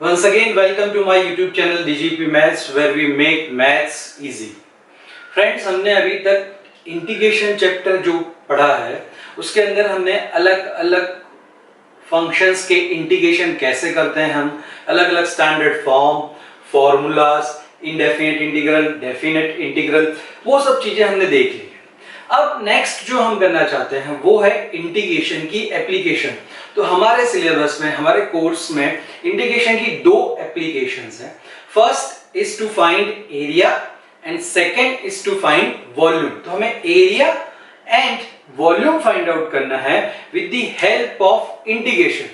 Once again, welcome to my YouTube channel DGP Maths, where we make maths easy. Friends, हमने अभी तक integration chapter जो पढ़ा है उसके अंदर हमने अलग अलग फंक्शंस के इंटीग्रेशन कैसे करते हैं, हम अलग अलग standard form, formulas, indefinite integral, definite integral, वो सब चीजें हमने देख ली। अब नेक्स्ट जो हम करना चाहते हैं वो है इंटीग्रेशन की एप्लीकेशन। तो हमारे सिलेबस में, हमारे कोर्स में इंटीग्रेशन की दो एप्लीकेशंस हैं। First is to find area and second is to find volume. तो हमें area and volume find out करना है with the help of integration.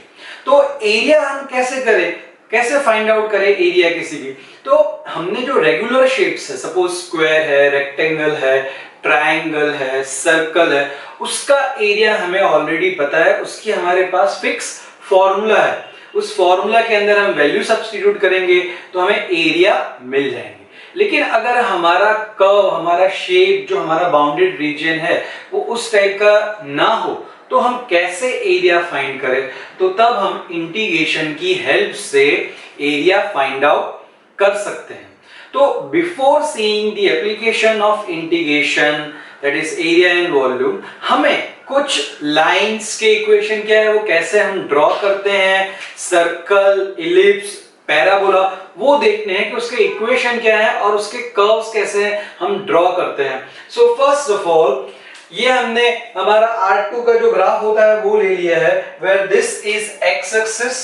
तो एरिया हम कैसे करें, कैसे फाइंड आउट करें एरिया किसी भी? तो हमने जो रेगुलर शेप्स है, सपोज स्क्वायर है, रेक्टेंगल है, ट्रायंगल है, सर्कल है, उसका एरिया हमें ऑलरेडी पता है, उसकी हमारे पास फिक्स फॉर्मूला है। उस फॉर्मूला के अंदर हम वैल्यू सब्स्टिट्यूट करेंगे तो हमें एरिया मिल जाएंगे। लेकिन अगर हमारा कर्व, हमारा शेप, जो हमारा बाउंडेड रीजन है वो उस टाइप का ना हो तो हम कैसे एरिया फाइंड करें? तो तब हम इंटीग्रेशन की हेल्प से एरिया फाइंड आउट कर सकते हैं। तो before seeing the application of integration, that is area and volume, हमें कुछ लाइंस के इक्वेशन क्या है, वो कैसे हम ड्रॉ करते हैं, सर्कल, इलिप्स, पैराबोला, वो देखने हैं कि उसके इक्वेशन क्या है और उसके कर्व्स कैसे हम ड्रॉ करते हैं। सो फर्स्ट ऑफ ऑल, ये हमने हमारा R2 का जो ग्राफ होता है वो ले लिया है, where this is X axis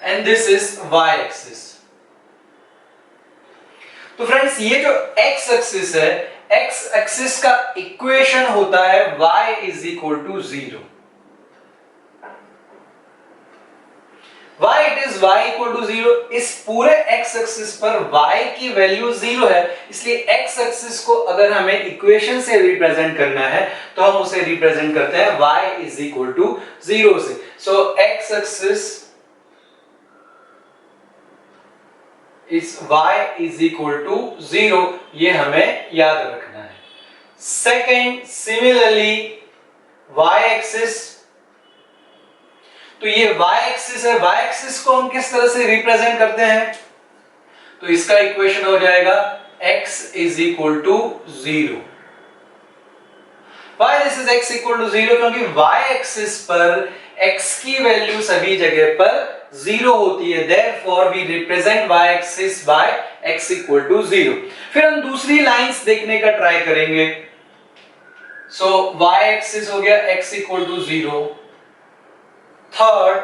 and this is y axis. तो फ्रेंड्स, ये जो x एक्सिस है, x एक्सिस का इक्वेशन होता है y is equal to 0। Why it is y equal to 0? इस पूरे x एक्सिस पर y की वैल्यू 0 है, इसलिए x एक्सिस को अगर हमें इक्वेशन से रिप्रेजेंट करना है तो हम उसे रिप्रेजेंट करते हैं y is equal to 0 से। So x axis is y is equal to 0, ये हमें याद रखना है। सेकेंड, सिमिलरली y एक्सिस, तो ये y एक्सिस है, y एक्सिस को हम किस तरह से रिप्रेजेंट करते हैं? तो इसका इक्वेशन हो जाएगा x is equal to 0। Why this is x equal to 0? क्योंकि y एक्सिस पर x की वैल्यू सभी जगह पर 0 होती है, therefore we represent y axis by x equal to 0। फिर हम दूसरी लाइंस देखने का ट्राई करेंगे। So y एक्सिस हो गया x equal to 0। Third,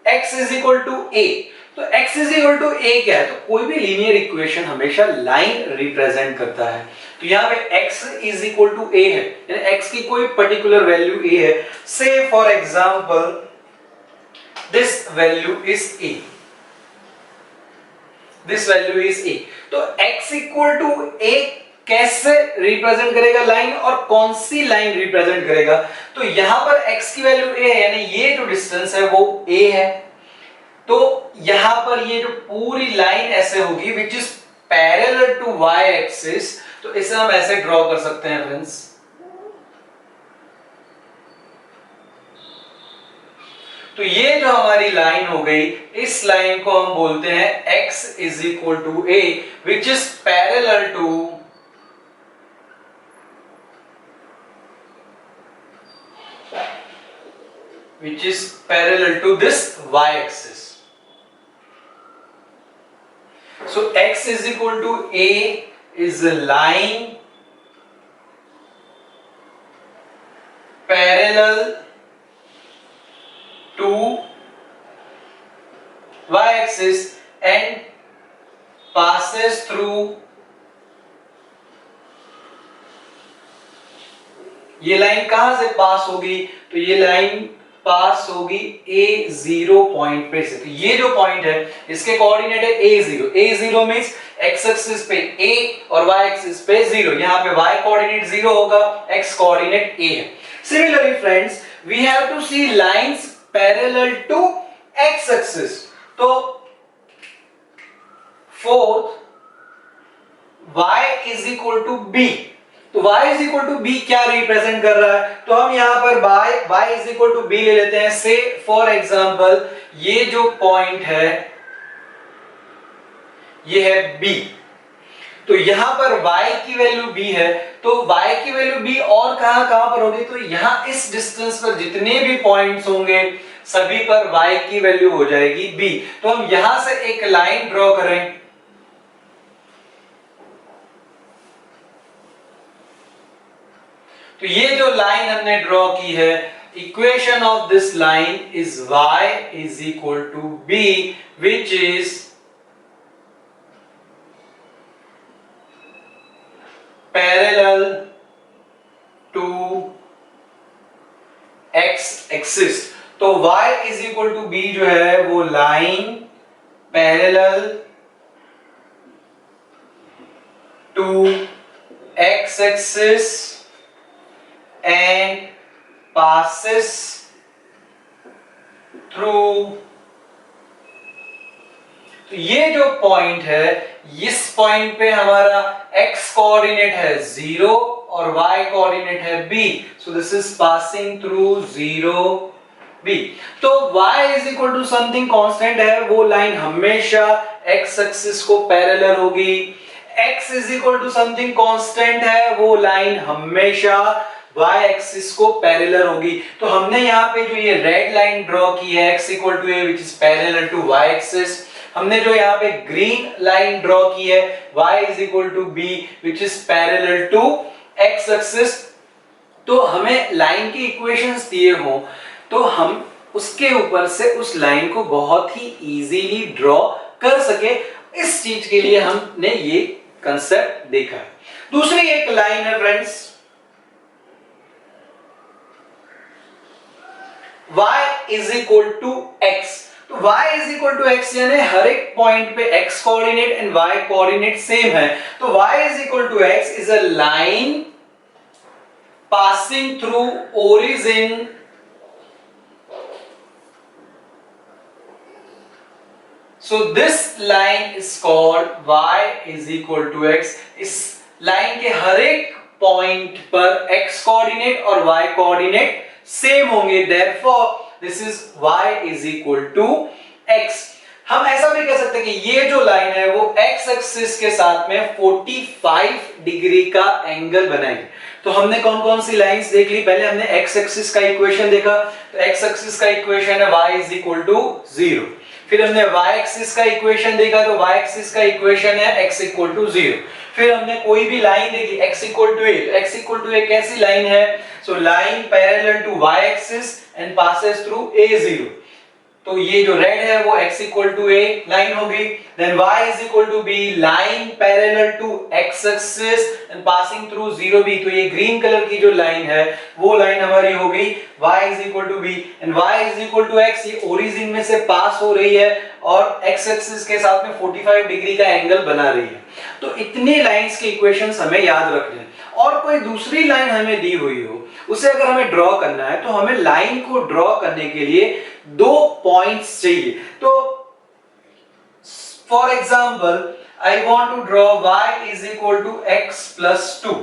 x is equal to a। तो x is equal to a क्या है? तो कोई भी लीनियर इक्वेशन हमेशा लाइन रिप्रेजेंट करता है। तो यहाँ पे x is equal to a है, यानी x की कोई पर्टिकुलर वैल्यू a है। से for example this value is a, this value is a। तो x equal to a कैसे रिप्रेजेंट करेगा लाइन, और कौन सी लाइन रिप्रेजेंट करेगा? तो यहां पर x की वैल्यू a है, यानी ये जो डिस्टेंस है वो a है। तो यहां पर ये जो पूरी लाइन ऐसे होगी which is parallel to y axis, तो इसे हम ऐसे ड्रॉ कर सकते हैं फ्रेंड्स। तो ये जो हमारी लाइन हो गई, इस लाइन को हम बोलते हैं x is equal to a, which is parallel to this y axis. So x is equal to a is a line parallel to y axis and passes through, ये लाइन कहां से पास होगी? तो ये लाइन पास होगी a0 पॉइंट पे से। तो ये जो पॉइंट है इसके कोऑर्डिनेट है a0। a0 means x axis पे a और y एक्सिस पे 0। यहां पे y कोऑर्डिनेट 0 होगा, x कोऑर्डिनेट a है। Similarly friends, we have to see lines parallel to x axis. तो fourth, y is equal to b। तो y is equal to B क्या रिप्रेजेंट कर रहा है? तो हम यहां पर y is equal to B ले लेते हैं। से फॉर एग्जांपल ये जो पॉइंट है ये है b, तो यहां पर y की वैल्यू b है, तो y की वैल्यू b और कहां पर होगी? तो यहां इस डिस्टेंस पर जितने भी पॉइंट्स होंगे सभी पर y की वैल्यू हो जाएगी b। तो हम यहां से एक लाइन ड्रॉ करें, तो ये जो लाइन हमने ड्रॉ की है, equation of this line is y is equal to b which is parallel to x axis. तो y is equal to b जो है वो line parallel to x axis and passes through, तो ये जो पॉइंट है इस पॉइंट पे हमारा x कोऑर्डिनेट है 0 और y कोऑर्डिनेट है b, so this is passing through 0 b। तो y is equal to something constant है, वो लाइन हमेशा x एक्सिस को पैरेलल होगी। x is equal to something constant है, वो लाइन हमेशा y एक्सिस को पैरेलल होगी। तो हमने यहाँ पे जो ये रेड लाइन ड्रॉ की है x equal to a which is parallel to y axis, हमने जो यहाँ पे ग्रीन लाइन ड्रॉ की है y is equal to b which is parallel to x axis. तो हमें लाइन की इक्वेशंस दिए हो तो हम उसके ऊपर से उस लाइन को बहुत ही इजीली ड्रॉ कर सके, इस चीज के लिए हमने ये कंसेप्ट देखा है। दूसरी एक लाइन है friends y is equal to x। तो y is equal to x यानी हर एक पॉइंट पे x coordinate and y coordinate same है। तो y is equal to x is a line passing through origin so this line is called y is equal to x। इस line के हर एक point पर x कोऑर्डिनेट और y coordinate same होंगे, therefore this is y is equal to x। हम ऐसा भी कह सकते हैं कि ये जो लाइन है वो x एक्सिस के साथ में 45 डिग्री का एंगल बनाएगी। तो हमने कौन कौन सी लाइंस देख ली? पहले हमने x एक्सिस का इक्वेशन देखा, तो x एक्सिस का इक्वेशन है y is equal to 0। फिर हमने y एक्सिस का इक्वेशन देखा, तो y एक्सिस का इक्वेशन है x इक्वल टू 0। फिर हमने कोई भी लाइन देखी x इक्वल टू a, तो x इक्वल टू a कैसी लाइन है? So line parallel to y axis and passes through a0। तो ये जो रेड है वो x equal to a line होगी। Then y is equal to b, line parallel to x axis and passing through 0b। तो ये green colour की जो लाइन है वो लाइन हमारी होगी y is equal to b and y is equal to x। ये ओरिजिन में से पास हो रही है और x एक्सिस के साथ में 45 डिग्री का एंगल बना रही है। तो इतनी लाइंस के इक्वेशंस हमें याद रखने हैं। और कोई दूसरी लाइन हमें दी हुई हो, उसे अगर हमें ड्रॉ करना है तो हमें लाइन को ड्रॉ करने के लिए 2 पॉइंट्स चाहिए। तो for example I want to draw y is equal to x plus 2।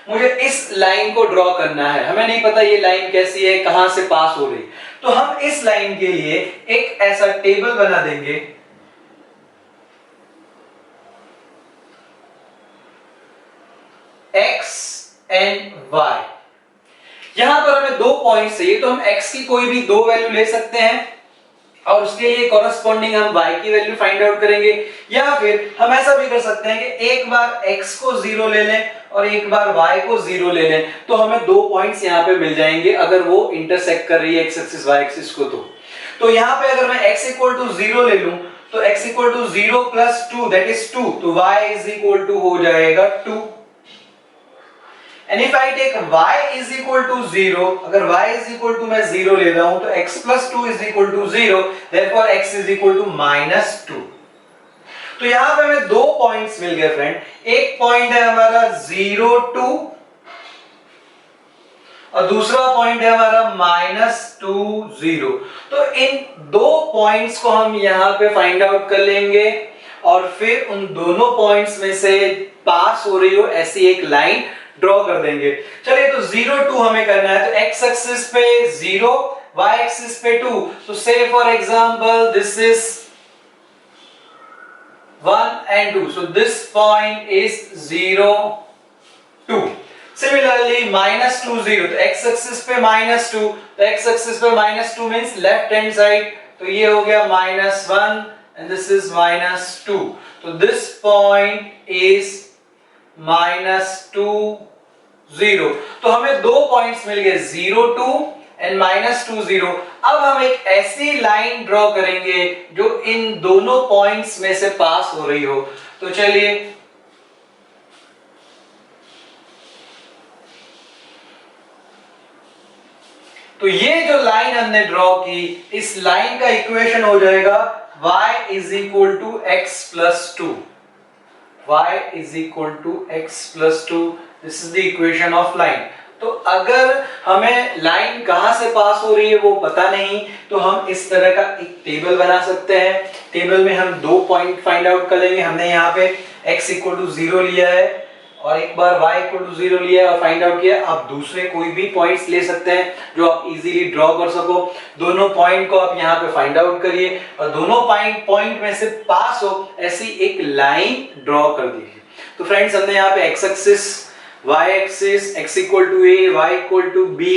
मुझे इस लाइन को ड्रॉ करना है, हमें नहीं पता ये लाइन कैसी है, कहां से पास हो रही, तो हम इस लाइन के लिए एक ऐसा टेबल बना देंगे x एंड y। यहां पर हमें 2 पॉइंट्स चाहिए, तो हम x की कोई भी 2 वैल्यू ले सकते हैं और उसके लिए कॉरेस्पॉन्डिंग हम y की वैल्यू फाइंड आउट करेंगे, या फिर हम ऐसा भी कर सकते हैं कि एक बार x को 0 ले लें और एक बार y को 0 ले लें, तो हमें 2 पॉइंट्स यहां पे मिल जाएंगे अगर वो इंटरसेक्ट कर रही है x एक्सिस y एक्सिस को। तो यहां पे अगर मैं x इक्वल टू 0 ले लूं तो x equal to 0 plus 2 that is 2, तो y इज इक्वल टू हो जाएगा 2। And if I take y is equal to 0, अगर y is equal to मैं 0 ले रहा हूं तो x plus 2 is equal to 0, therefore x is equal to minus 2। तो यहां पे हमें 2 पॉइंट्स मिल गए फ्रेंड। एक पॉइंट है हमारा 0 2 और दूसरा पॉइंट है हमारा -2 0। तो इन 2 पॉइंट्स को हम यहां पे फाइंड आउट कर लेंगे और फिर उन दोनों पॉइंट्स में से पास हो रही हो ऐसी एक लाइन ड्रॉ कर देंगे। चलिए तो 0 2 हमें करना है, तो x एक्सिस पे 0, y एक्सिस पे 2। तो से for example this is 1 and 2, so this point is 0 2। Similarly -2 0, तो x एक्सिस पे -2, तो x एक्सिस पे -2 मींस लेफ्ट हैंड साइड, तो ये हो गया -1 and this is -2, तो this point is -2 0। तो हमें दो पॉइंट्स मिल गए 0 2 एंड -2 0। अब हम एक ऐसी लाइन ड्रॉ करेंगे जो इन दोनों पॉइंट्स में से पास हो रही हो। तो चलिए तो ये जो लाइन हमने ड्रॉ की, इस लाइन का इक्वेशन हो जाएगा y is equal to x plus 2। y is equal to x plus 2, this is the equation of line। तो अगर हमें लाइन कहां से पास हो रही है वो पता नहीं, तो हम इस तरह का एक टेबल बना सकते हैं। टेबल में हम दो पॉइंट फाइंड आउट करेंगे। हमने यहाँ पे x इक्वल टू 0 लिया है और एक बार y इक्वल टू 0 लिया है और फाइंड आउट किया। आप दूसरे कोई भी पॉइंट्स ले सकते हैं जो आप इजीली ड्रॉ कर सको। दोनों पॉइंट को आप यहाँ पे फाइंड आउट करिए और दोनों पॉइंट में से पास हो ऐसी एक लाइन ड्रॉ कर दीजिए। तो फ्रेंड्स हमने यहाँ पे x axis, y axis, x equal to a, y equal to b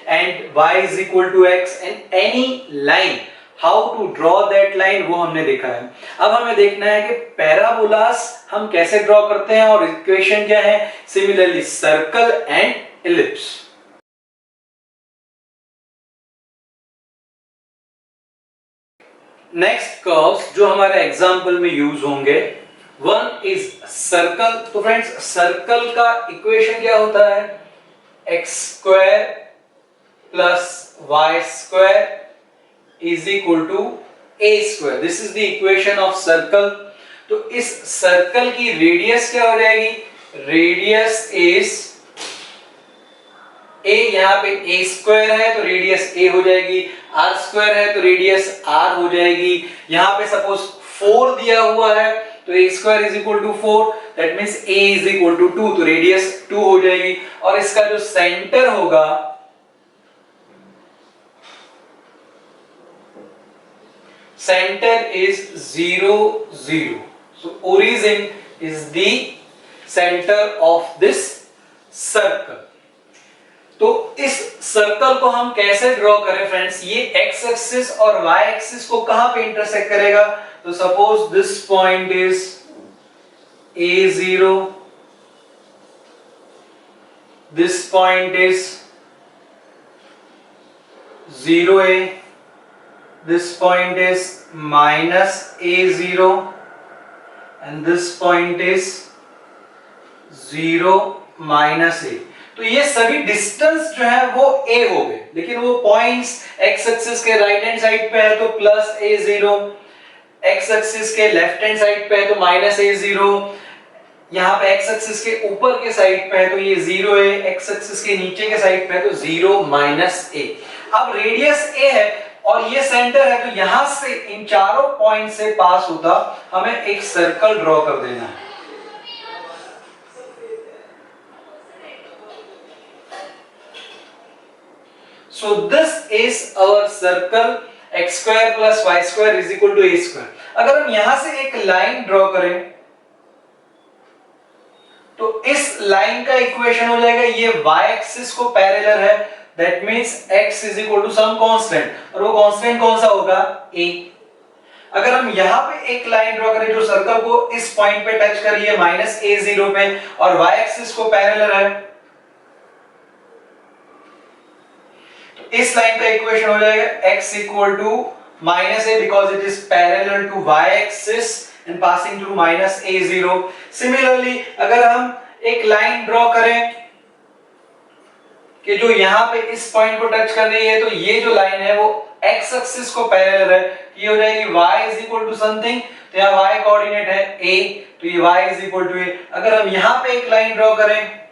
and y is equal to x and any line, how to draw that line वो हमने देखा है। अब हमें देखना है कि पैराबोलास हम कैसे ड्रॉ करते हैं और इक्वेशन क्या है। Similarly circle and ellipse. Next curves जो हमारे एग्जांपल में यूज होंगे, वन इज सर्कल। तो फ्रेंड्स सर्कल का इक्वेशन क्या होता है, X square plus Y square is equal to a square। This is the equation of circle। तो इस सर्कल की रेडियस क्या हो जाएगी, रेडियस इज a, यहाँ पे a स्क्वायर है तो रेडियस a हो जाएगी, r स्क्वायर है तो रेडियस r हो जाएगी। यहाँ पे सपोज 4 दिया हुआ है तो a square is equal to 4, that means a is equal to 2, तो रेडियस 2 हो जाएगी। और इसका जो सेंटर होगा center is 0 0, so origin is the center of this circle। तो इस सर्कल को हम कैसे ड्रॉ करें फ्रेंड्स, ये x एक्सिस और y एक्सिस को कहां पे इंटरसेक्ट करेगा। तो suppose this point is a0, this point is 0a, this point is minus a0 and this point is 0 minus a। तो ये सभी डिस्टेंस जो है वो a हो गए, लेकिन वो पॉइंट्स x एक्सिस के राइट हैंड साइड पे है तो प्लस a0, x एक्सिस के लेफ्ट हैंड साइड पे है तो माइनस a0, यहाँ पे x एक्सिस के ऊपर के साइड पे है तो ये 0 है, x एक्सिस के नीचे के साइड पे है तो 0 माइनस a। अब रेडियस a है और ये सेंटर है तो यहां से इन चारों पॉइंट से पास होता हमें एक सर्कल ड्रॉ कर देना है। So this is our circle x square plus Y square is equal to a square. अगर हम यहां से एक लाइन ड्रॉ करें तो इस लाइन का इक्वेशन हो जाएगा, ये y एक्सिस को पैरेलल है, that means x is equal to some constant, और वो constant कौन सा होगा, a। अगर हम यहाँ पे एक लाइन ड्रॉ करें जो सर्कल को इस पॉइंट पे टच कर रही है माइनस a0 पे और y एक्सिस को पैरेलल है, तो इस लाइन का इक्वेशन हो जाएगा x equal to minus a because it is parallel to y axis and passing through minus a0। Similarly अगर हम एक लाइन ड्रॉ करें कि जो यहाँ पे इस पॉइंट को टच कर रही है तो ये जो लाइन है वो x एक्सिस को पैरेलल है, ये हो जाएगी y is equal to something, तो यहाँ y कोऑर्डिनेट है a, तो ये y is equal to a। अगर हम यहाँ पे एक लाइन ड्रॉ करें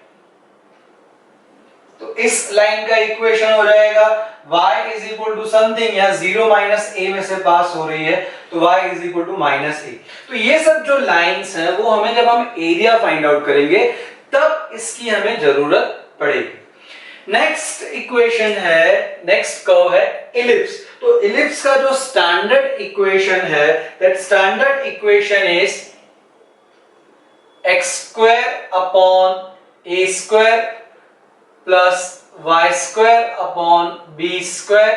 तो इस लाइन का इक्वेशन हो जाएगा y is equal to something, यहाँ 0 माइनस a में से पास हो रही है तो y is equal to minus a। तो ये सब जो लाइंस हैं वो हमें जब हम एरिया फाइंड आउट करेंगे तब इसकी हमें जरूरत पड़ेगी। नेक्स्ट इक्वेशन है, नेक्स्ट कर्व है इलिप्स। तो इलिप्स का जो स्टैंडर्ड इक्वेशन है, that standard equation is x square upon a square plus y square upon b square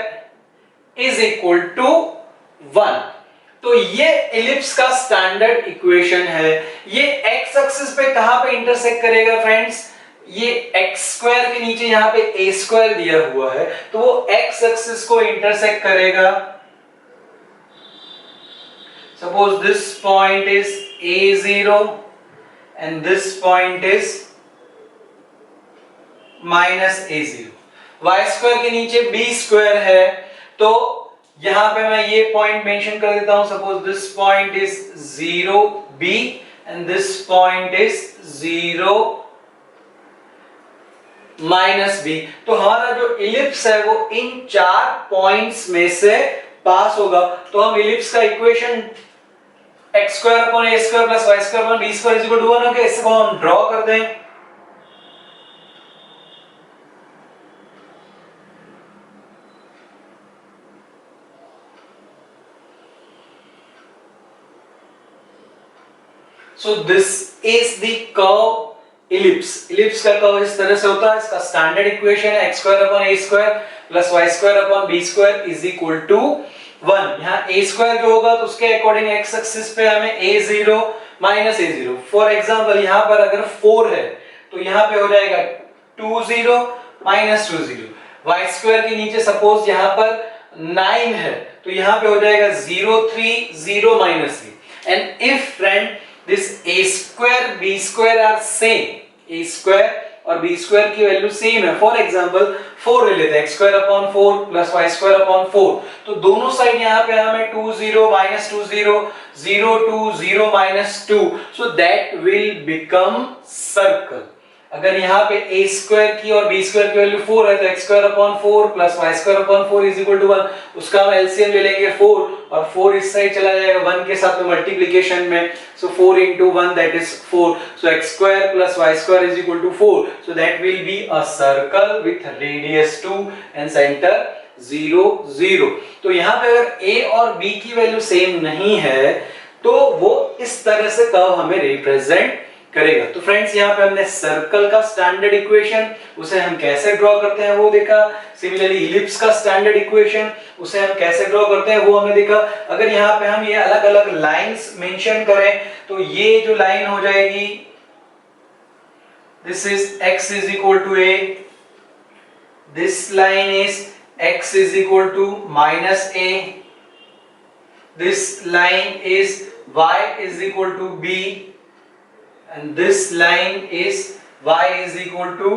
is equal to 1। तो ये इलिप्स का स्टैंडर्ड इक्वेशन है। ये x एक्सिस पे कहां पे इंटरसेक्ट करेगा फ्रेंड्स? ये x स्क्वायर के नीचे यहां पे a स्क्वायर दिया हुआ है, तो वो x एक्सिस को इंटरसेक्ट करेगा। Suppose this point is a0 and this point is minus a0। y square के नीचे b स्क्वायर है, तो यहां पे मैं ये पॉइंट मेंशन कर देता हूं। Suppose this point is 0b and this point is 0 minus b। तो हमारा जो इलिप्स है वो इन 4 पॉइंट्स में से पास होगा। तो हम इलिप्स का equation x square upon a square plus y square upon b square is equal to 1 हो गया। इसको हम ड्रॉ कर दें। So this is the curve ellipse. Ellipse का कर्व इस तरह से होता है। इसका स्टैंडर्ड इक्वेशन है x square upon a square plus y square upon b square is equal to 1। यहाँ a स्क्वायर जो होगा तो उसके अकॉर्डिंग x एक्सिस पे हमें a0 minus a0। For example यहाँ पर अगर 4 है तो यहाँ पे हो जाएगा 20 माइनस 20। y स्क्वायर के नीचे सपोज यहाँ पर 9 है तो यहाँ पे हो जाएगा 0 3 0 minus 3। And if friend this a square b square are same, a square और b स्क्वायर की वैल्यू सेम है। फॉर एग्जांपल 4 ले लेते हैं, x square upon 4 plus y square upon 4। तो दोनों साइड यहाँ पे हमें 20 minus 20 0 2 0 minus 2, so that will become circle. अगर यहाँ पे a स्क्वायर की और b स्क्वायर की वैल्यू 4 है तो x square upon 4 plus y square upon 4 is equal to 1। उसका हम एलसीएम ले लेंगे 4 और 4 इस साइड चला जाएगा 1 के साथ में मल्टीप्लिकेशन में। So 4 into 1 that is 4। So x square plus y square is equal to 4। So that will be a circle with radius 2 and centre 0 0। तो यहाँ पे अगर a और b की वैल्यू सेम नहीं है तो वो इस तरह से कर्व हमें रिप्रेजेंट करेगा। तो फ्रेंड्स यहाँ पे हमने सर्कल का स्टैंडर्ड इक्वेशन, उसे हम कैसे ड्रॉ करते हैं वो देखा। सिमिलरली इलिप्स का स्टैंडर्ड इक्वेशन, उसे हम कैसे ड्रॉ करते हैं वो हमने देखा। अगर यहाँ पे हम ये अलग अलग लाइंस मेंशन करें तो ये जो लाइन हो जाएगी, this is x is equal to a, this line is x is equal to minus a, this line is y is equal to b, and this line is y is equal to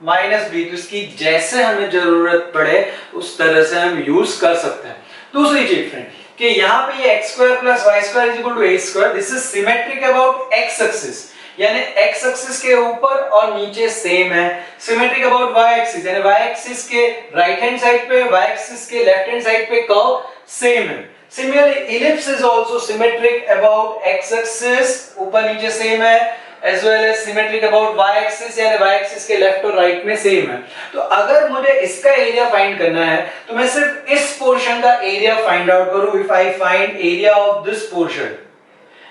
minus b। तो इसकी जैसे हमें जरूरत पड़े उस तरह से हम यूज कर सकते हैं। दूसरी चीज फ्रेंड कि यहाँ पे ये x square plus y square is equal to a square, this is symmetric about x axis, यानी x एक्सिस के ऊपर और नीचे सेम है। सिमेट्रिक अबाउट y एक्सिस, यानी y एक्सिस के राइट हैंड साइड पे, y एक्सिस के लेफ्ट हैंड साइड पे कर्व सेम है। Similarly, ellipse is also symmetric about x-axis, ऊपर नीचे सेम है, as well as symmetric about y-axis, यानी y-axis के लेफ्ट और राइट में सेम है। तो अगर मुझे इसका एरिया फाइंड करना है तो मैं सिर्फ इस पोर्शन का एरिया फाइंड आउट करूं। If I find area of this portion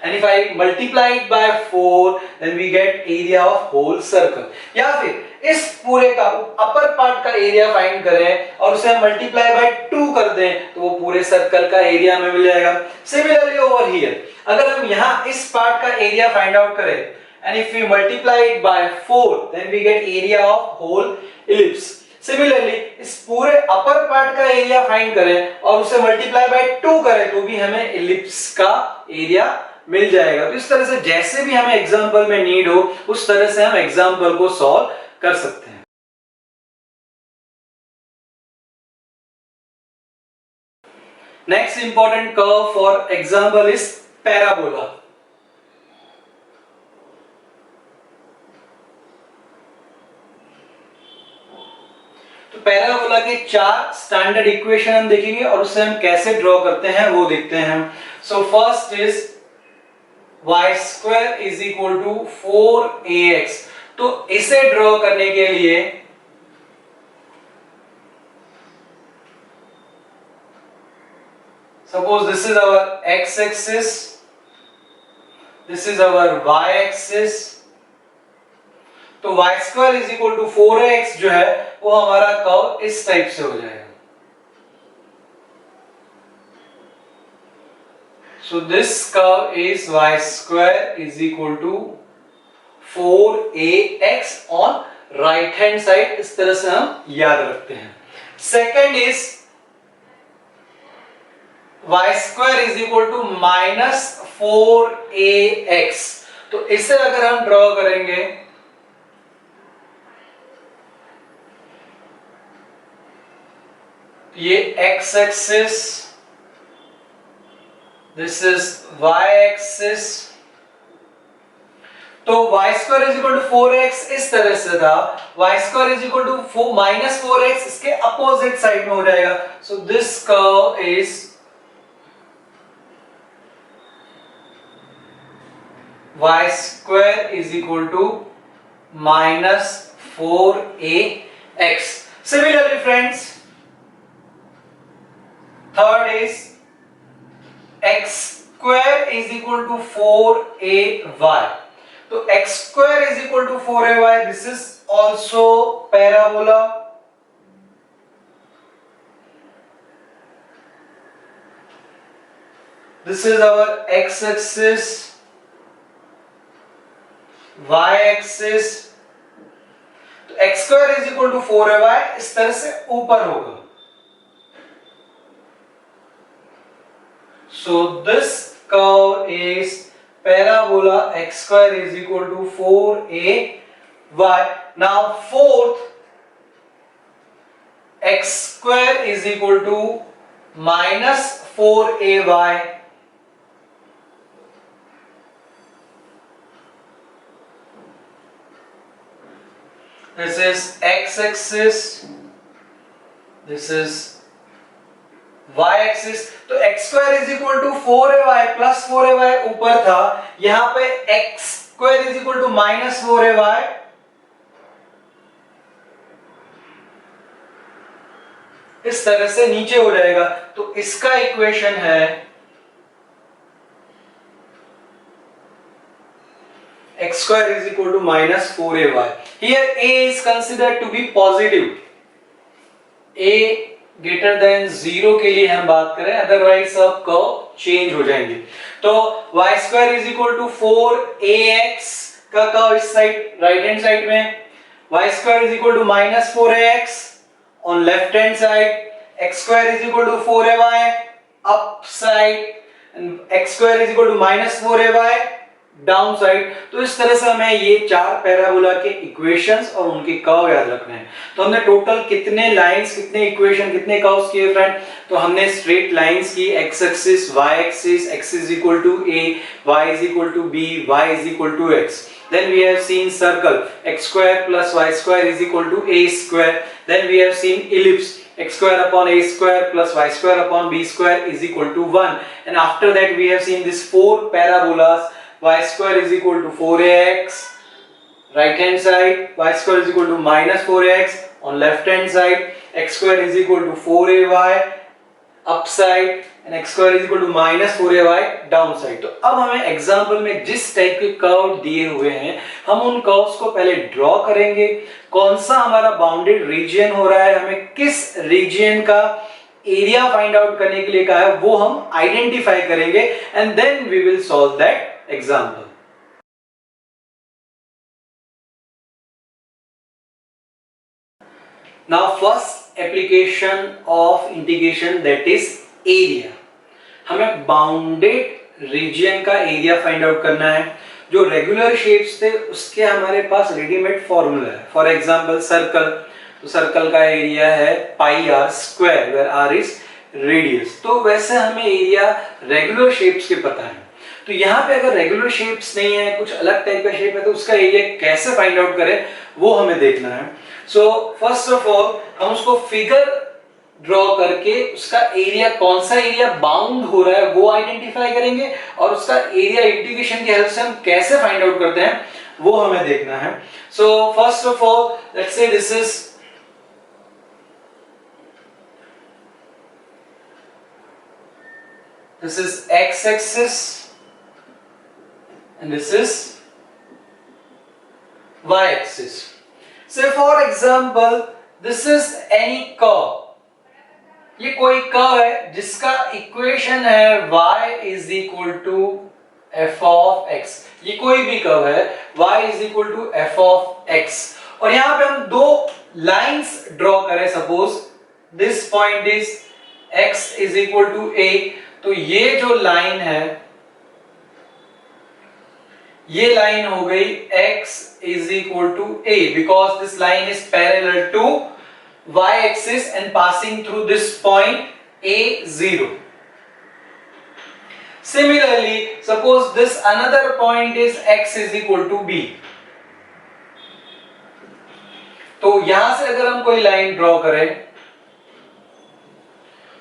and if I multiply it by 4 then we get area of whole circle। या फिर इस पूरे का अपर पार्ट का एरिया फाइंड करें और उसे हम मल्टीप्लाई बाय 2 कर दें तो वो पूरे सर्कल का एरिया हमें मिल जाएगा। सिमिलरली ओवर हियर अगर हम यहाँ इस पार्ट का एरिया फाइंड आउट करें and if we multiply it by 4 then we get area of whole ellipse. Similarly इस पूरे अपर पार्ट का एरिया फाइंड करें और उसे मल्टीप्लाई बाय 2 करें तो भी हमें इलिप्स का एरिया मिल जाएगा। तो इस तरह से जैसे भी हमें एग्जांपल में नीड हो उस तरह से हम एग्जांपल को सॉल्व कर सकते हैं। Next important curve for example is parabola. तो पैराबोला के 4 स्टैंडर्ड इक्वेशन हम देखेंगे और उससे हम कैसे ड्रॉ करते हैं वो देखते हैं। So first is y square is equal to 4ax। तो इसे ड्रॉ करने के लिए suppose this is our x axis, this is our y axis, तो y square is equal to 4x जो है वो हमारा कर्व इस टाइप से हो जाएगा। So this curve is y square is equal to 4ax on right hand side, इस तरह से हम याद रखते हैं। Second is y square is equal to minus 4ax, तो इसे अगर हम ड्रॉ करेंगे ये x axis, this is y axis, तो y square is equal to 4x इस तरह से था, y square is equal to minus 4x इसके अपोजिट साइड में हो जाएगा। So this curve is y square is equal to minus 4ax. Similarly friends, third is x square is equal to 4ay. तो x square is equal to 4ay, this is also parabola. This is our x axis, y axis, तो x square is equal to 4ay इस तरह से ऊपर होगा। So this curve is parabola x square is equal to 4ay. Now fourth, x square is equal to minus 4ay. This is x axis, this is y axis, तो x square is equal to 4ay plus 4ay ऊपर था, यहां पे x square is equal to minus 4ay, इस तरह से नीचे हो जाएगा। तो इसका इक्वेशन है x square is equal to minus 4ay. Here a is considered to be positive. a greater than 0 के लिए हम बात करें, अदरवाइज सब कर्व चेंज हो जाएंगे। तो y square is equal to 4ax का कर्व इस साइड राइट हैंड साइड में, y square is equal to minus 4ax on left hand side, x square is equal to 4ay up side and x square is equal to minus 4ay down side. तो इस तरह से हमें ये चार parabola के equations और उनके कर्व याद रखने हैं। तो हमने टोटल कितने लाइंस, कितने इक्वेशन, कितने कर्व्स किए फ्रेंड? तो हमने स्ट्रेट लाइंस की, x axis, y axis, x is equal to a, y is equal to b, y is equal to x. Then we have seen circle, x square plus y square is equal to a square. Then we have seen ellipse, x square upon a square plus y square upon b square is equal to 1. And after that we have seen these four parabolas, y square is equal to 4ax right hand side, y square is equal to minus 4x on left hand side, x square is equal to 4ay up side and x square is equal to minus 4ay down side. तो अब हमें example में जिस type के curve दिए हुए हैं हम उन कर्व्स को पहले ड्रॉ करेंगे, कौन सा हमारा बाउंडेड रीजन हो रहा है, हमें किस रीजन का एरिया फाइंड आउट करने के लिए कहा है वो हम आइडेंटिफाई करेंगे and then we will solve that example. Now first application of integration, that is area. हमें बाउंडेड रीजन का एरिया फाइंड आउट करना है। जो रेगुलर शेप्स थे उसके हमारे पास रेडीमेड फॉर्मूला है। फॉर एग्जांपल सर्कल, तो सर्कल का एरिया है pi r square where r is radius. तो वैसे हमें एरिया रेगुलर शेप्स के पता है। तो यहाँ पे अगर रेगुलर शेप्स नहीं है, कुछ अलग टाइप का शेप है, तो उसका एरिया कैसे फाइंड आउट करें वो हमें देखना है। सो फर्स्ट ऑफ ऑल हम उसको फिगर ड्रॉ करके उसका एरिया, कौन सा एरिया बाउंड हो रहा है वो आइडेंटिफाई करेंगे और उसका एरिया इंटीग्रेशन की हेल्प से हम कैसे फाइंड आउट करते हैं वो हमें देखना है। So first of all let's say this is x axis and this is y axis. Say for example this is any curve. ये कोई कर्व है जिसका इक्वेशन है y is equal to f of x. ये कोई भी curve है y is equal to f of x और यहाँ पे हम दो लाइंस ड्रॉ करें. Suppose this point is x is equal to a. तो ये जो लाइन है ये लाइन हो गई x is equal to a because this line is parallel to y axis and passing through this point a0. Similarly, suppose this another point is x is equal to b. तो यहां से अगर हम कोई line draw करें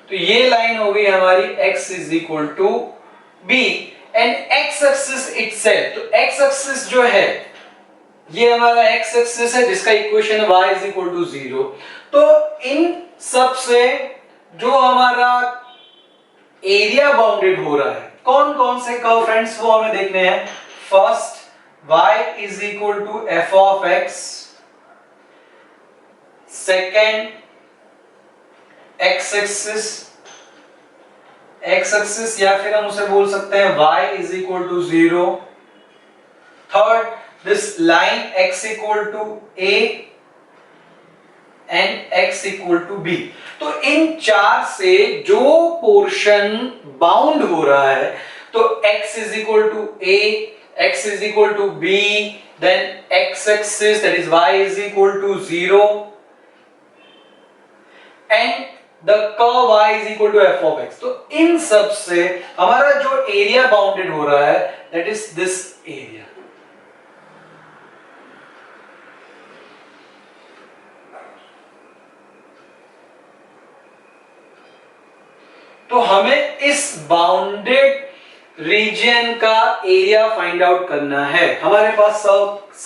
तो ये line हो गई हमारी x is equal to b and x axis itself. तो x axis जो है ये हमारा x axis है जिसका equation y is equal to 0. तो इन सब से जो हमारा एरिया बाउंडेड हो रहा है कौन कौन से कर्व फ्रेंड्स वो हमें देखने हैं. First y is equal to f of x. Second x axis या फिर हम उसे बोल सकते हैं y is equal to 0. Third this line x equal to a and x equal to b. तो इन चार से जो पोर्शन बाउंड हो रहा है तो x is equal to a, x is equal to b, then x axis that is y is equal to 0 and the curve y is equal to f of x. तो इन सब से हमारा जो area bounded हो रहा है that is this area. तो हमें इस बाउंडेड रीजन का एरिया फाइंड आउट करना है. हमारे पास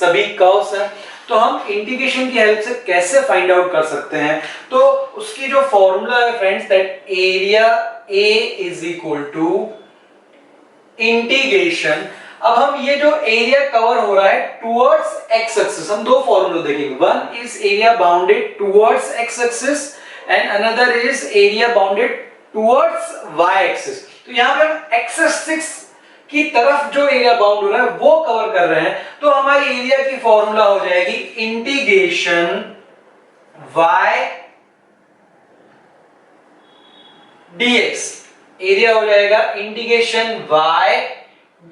सभी कर्व्स हैं तो हम इंटीग्रेशन की हेल्प से कैसे फाइंड आउट कर सकते हैं. तो उसकी जो फॉर्मूला है friends that area A is equal to integration. अब हम ये जो एरिया कवर हो रहा है टुवर्ड्स एक्स एक्सिस हम दो फॉर्मूला देखेंगे. One is area bounded towards x axis and another is area bounded towards Y axis. तो यहां पे हम एक्स एक्सिस की तरफ जो एरिया बाउंड हो रहा है वो कवर कर रहे हैं. तो हमारी एरिया की फॉर्मूला हो जाएगी इंटीग्रेशन y dx. एरिया हो जाएगा इंटीग्रेशन y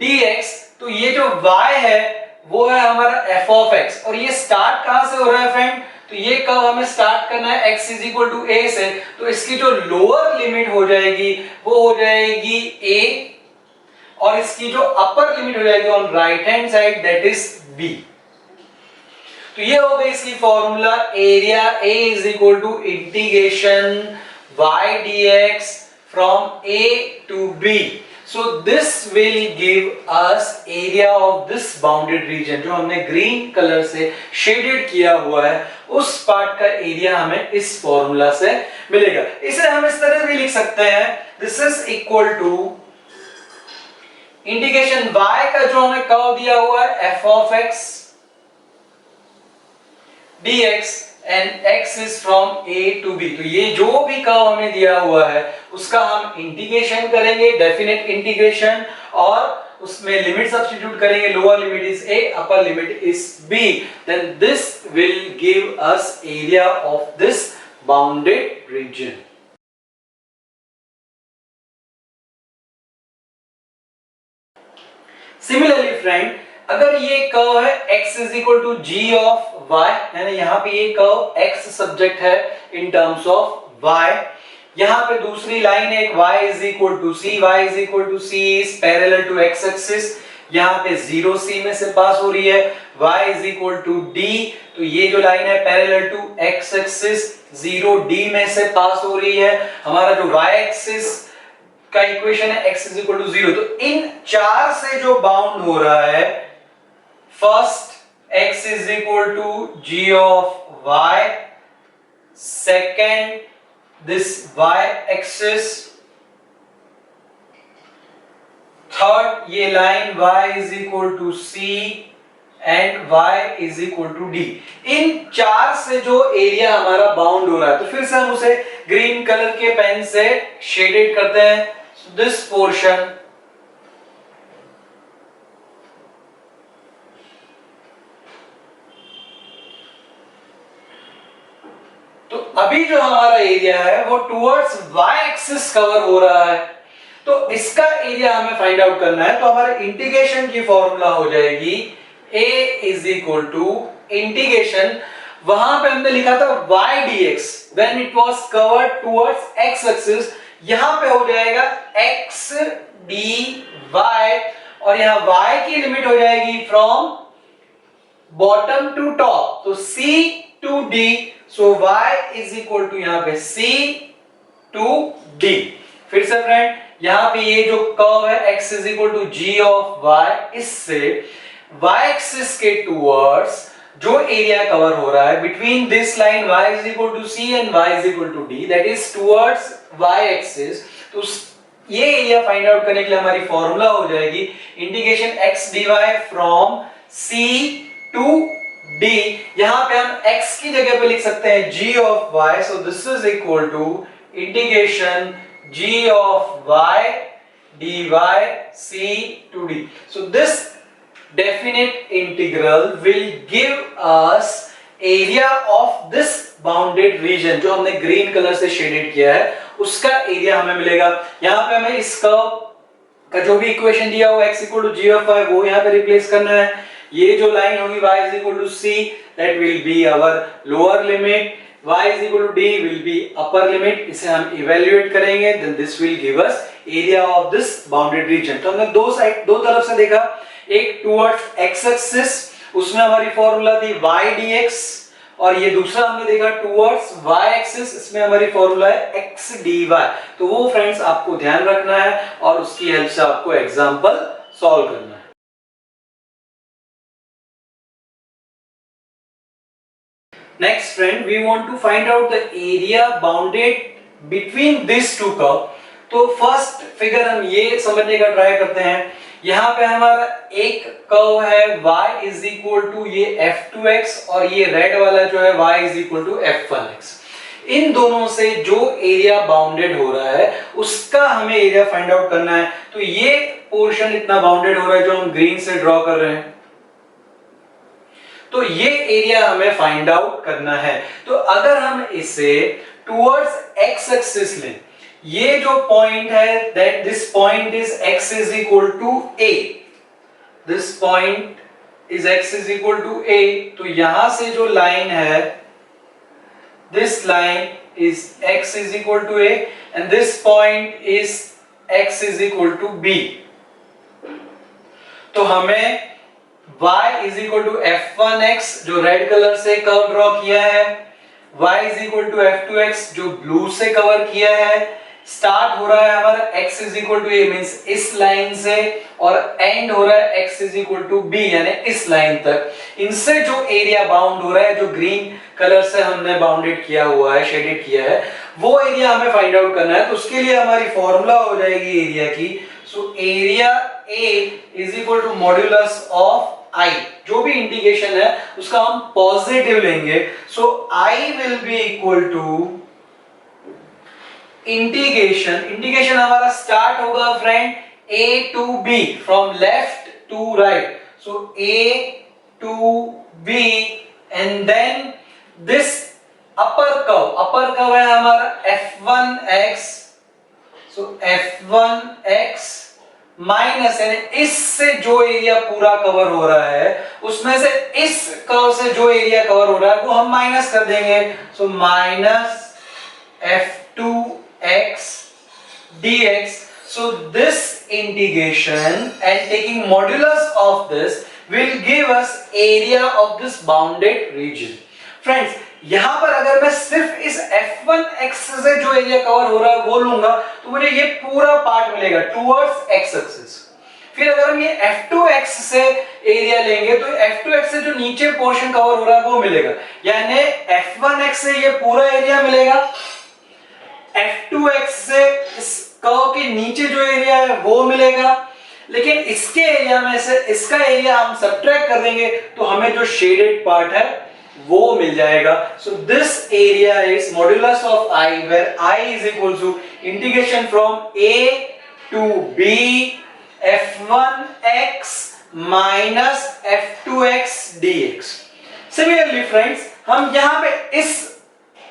dx. तो ये जो y है वो है हमारा f of x और ये स्टार्ट कहां से हो रहा है फ्रेंड. तो ये कर्व हमें स्टार्ट करना है x is equal to a से. तो इसकी जो लोअर लिमिट हो जाएगी वो हो जाएगी a और इसकी जो अपर लिमिट हो जाएगी on right hand side that is b. तो ये हो गई इसकी formula area A is equal to integration y dx from a to b. So this will give us area of this bounded region. जो हमने green colour से shaded किया हुआ है उस पार्ट का एरिया हमें इस फॉर्मूला से मिलेगा. इसे हम इस तरह भी लिख सकते हैं this is equal to integration y का जो हमें कर्व दिया हुआ है f of x dx and x is from a to b. तो ये जो भी कर्व हमें दिया हुआ है उसका हम इंटीग्रेशन करेंगे डेफिनेट इंटीग्रेशन और उसमें लिमिट सब्स्टिट्यूट करेंगे. Lower limit is a, upper limit is b. Then this will give us area of this bounded region. Similarly friend अगर ये कर्व है x is equal to g of y यानी यहाँ पे ये कर्व x सब्जेक्ट है in terms of y. यहाँ पे दूसरी लाइन है y is equal to c. y is equal to c is parallel to x axis. यहाँ पे 0c में से पास हो रही है. y is equal to d. तो ये जो लाइन है parallel to x axis 0d में से पास हो रही है. हमारा जो y axis का इक्वेशन है x is equal to 0. तो इन चार से जो बाउंड हो रहा है first x is equal to g of y, second this y axis, third ये line y is equal to c and y is equal to d। इन चार से जो एरिया हमारा बाउंड हो रहा है, तो फिर से हम उसे ग्रीन कलर के पेन से शेडेड करते हैं। दिस पोर्शन, तो अभी जो हमारा एरिया है वो टुवर्ड्स y एक्सिस कवर हो रहा है, तो इसका एरिया हमें फाइंड आउट करना है। तो हमारे इंटीग्रेशन की फॉर्मूला हो जाएगी a is equal to integration, वहां पे हमने लिखा था y dx when it was covered towards x axis, यहां पे हो जाएगा x dy और यहां y की लिमिट हो जाएगी फ्रॉम बॉटम टू टॉप, तो c to d, so y is equal to यहां पे c टू d। फिर से फ्रेंड, यहां पे ये जो कर्व है x is equal to g of y, इससे y एक्सिस के टुवर्ड्स जो एरिया कवर हो रहा है between this line y is equal to c and y is equal to d, that is towards y axis, तो ये area find out करने के लिए हमारी फॉर्मूला हो जाएगी integration x dy from c to d। यहां पे हम x की जगह पे लिख सकते हैं g of y, so this is equal to integration g of y dy c to d. So this definite integral will give us area of this bounded region, जो हमने ग्रीन कलर से shaded किया है उसका area हमें मिलेगा। यहाँ पे हमें इस कर्व का जो भी इक्वेशन दिया हुआ x equal to g of y वो यहाँ पे रिप्लेस करना है। ये जो लाइन होगी y is equal to c, that will be our lower limit, y is equal to d will be upper limit, इसे हम इवेल्युएट करेंगे, then this will give us area of this bounded region। तो हमने दो तरफ से देखा, एक towards x axis, उसमें हमारी फॉर्मूला थी y dx, और ये दूसरा हमने देखा towards y axis, इसमें हमारी फॉर्मूला है x dy। तो वो फ्रेंड्स आपको ध्यान रखना है और उसकी हेल्प से आपको एग्जांपल सॉल्व करना है। Next friend, we want to find out the area bounded between these two curve। तो फर्स्ट फिगर हम ये समझने का ट्राई करते हैं। यहाँ पे हमारा एक कर्व है y इज इक्वल टू ये f2x और ये रेड वाला जो है y is equal to f1x। इन दोनों से जो एरिया बाउंडेड हो रहा है उसका हमें एरिया फाइंड आउट करना है। तो ये पोर्शन इतना बाउंडेड हो रहा है जो हम ग्रीन से ड्रॉ कर रहे हैं, तो ये एरिया हमें फाइंड आउट करना है। तो अगर हम इसे टुवर्ड्स x एक्सिस लें, ये जो पॉइंट है that this point is x is equal to a, this point is x is equal to a, तो यहां से जो लाइन है this line is x is equal to a and this point is x is equal to b। तो हमें y is equal to f1x जो red colour से curve draw किया है, y is equal to f2x जो blue से cover किया है, स्टार्ट हो रहा है हमारा x is equal to a means इस लाइन से और एंड हो रहा है x is equal to b यानी इस लाइन तक। इनसे जो एरिया बाउंड हो रहा है, जो ग्रीन कलर से हमने बाउंडेड किया हुआ है, शेडेड किया है, वो एरिया हमें फाइंड आउट करना है। तो उसके लिए हमारी फॉर्मूला हो जाएगी एरिया की, so area a is equal to modulus of I, जो भी इंटीग्रेशन है उसका हम पॉजिटिव लेंगे, so I will be equal to integration हमारा स्टार्ट होगा friend a to b from left to right, so a to b and then this upper curve है हमारा f1x, सो f1x माइनस यानी इससे जो एरिया पूरा कवर हो रहा है उसमें से इस कर्व से जो एरिया कवर हो रहा है वो हम माइनस कर देंगे, so minus f2x dx। So this integration and taking modulus of this will give us area of this bounded reason. Friends, यहां पर अगर मैं सिर्फ इस f1x से जो एरिया कवर हो रहा है वो लूंगा तो मुझे ये पूरा पार्ट मिलेगा टुवर्ड्स x एक्सिस। फिर अगर हम ये F2x से एरिया लेंगे तो F2x से जो नीचे पोर्शन कवर हो रहा है वो मिलेगा, यानी F1x से ये पूरा एरिया मिलेगा, F2x से इस कर्व के नीचे जो एरिया है वो मिलेगा, लेकिन इसके एरिया में से इसका एरिया हम सब्ट्रैक्ट कर देंगे तो हमें जो शेडेड पार्ट है वो मिल जाएगा। So this area is modulus of I where I is equal to integration from A to B F1x minus F2x dx। Similarly friends, हम यहां पे इस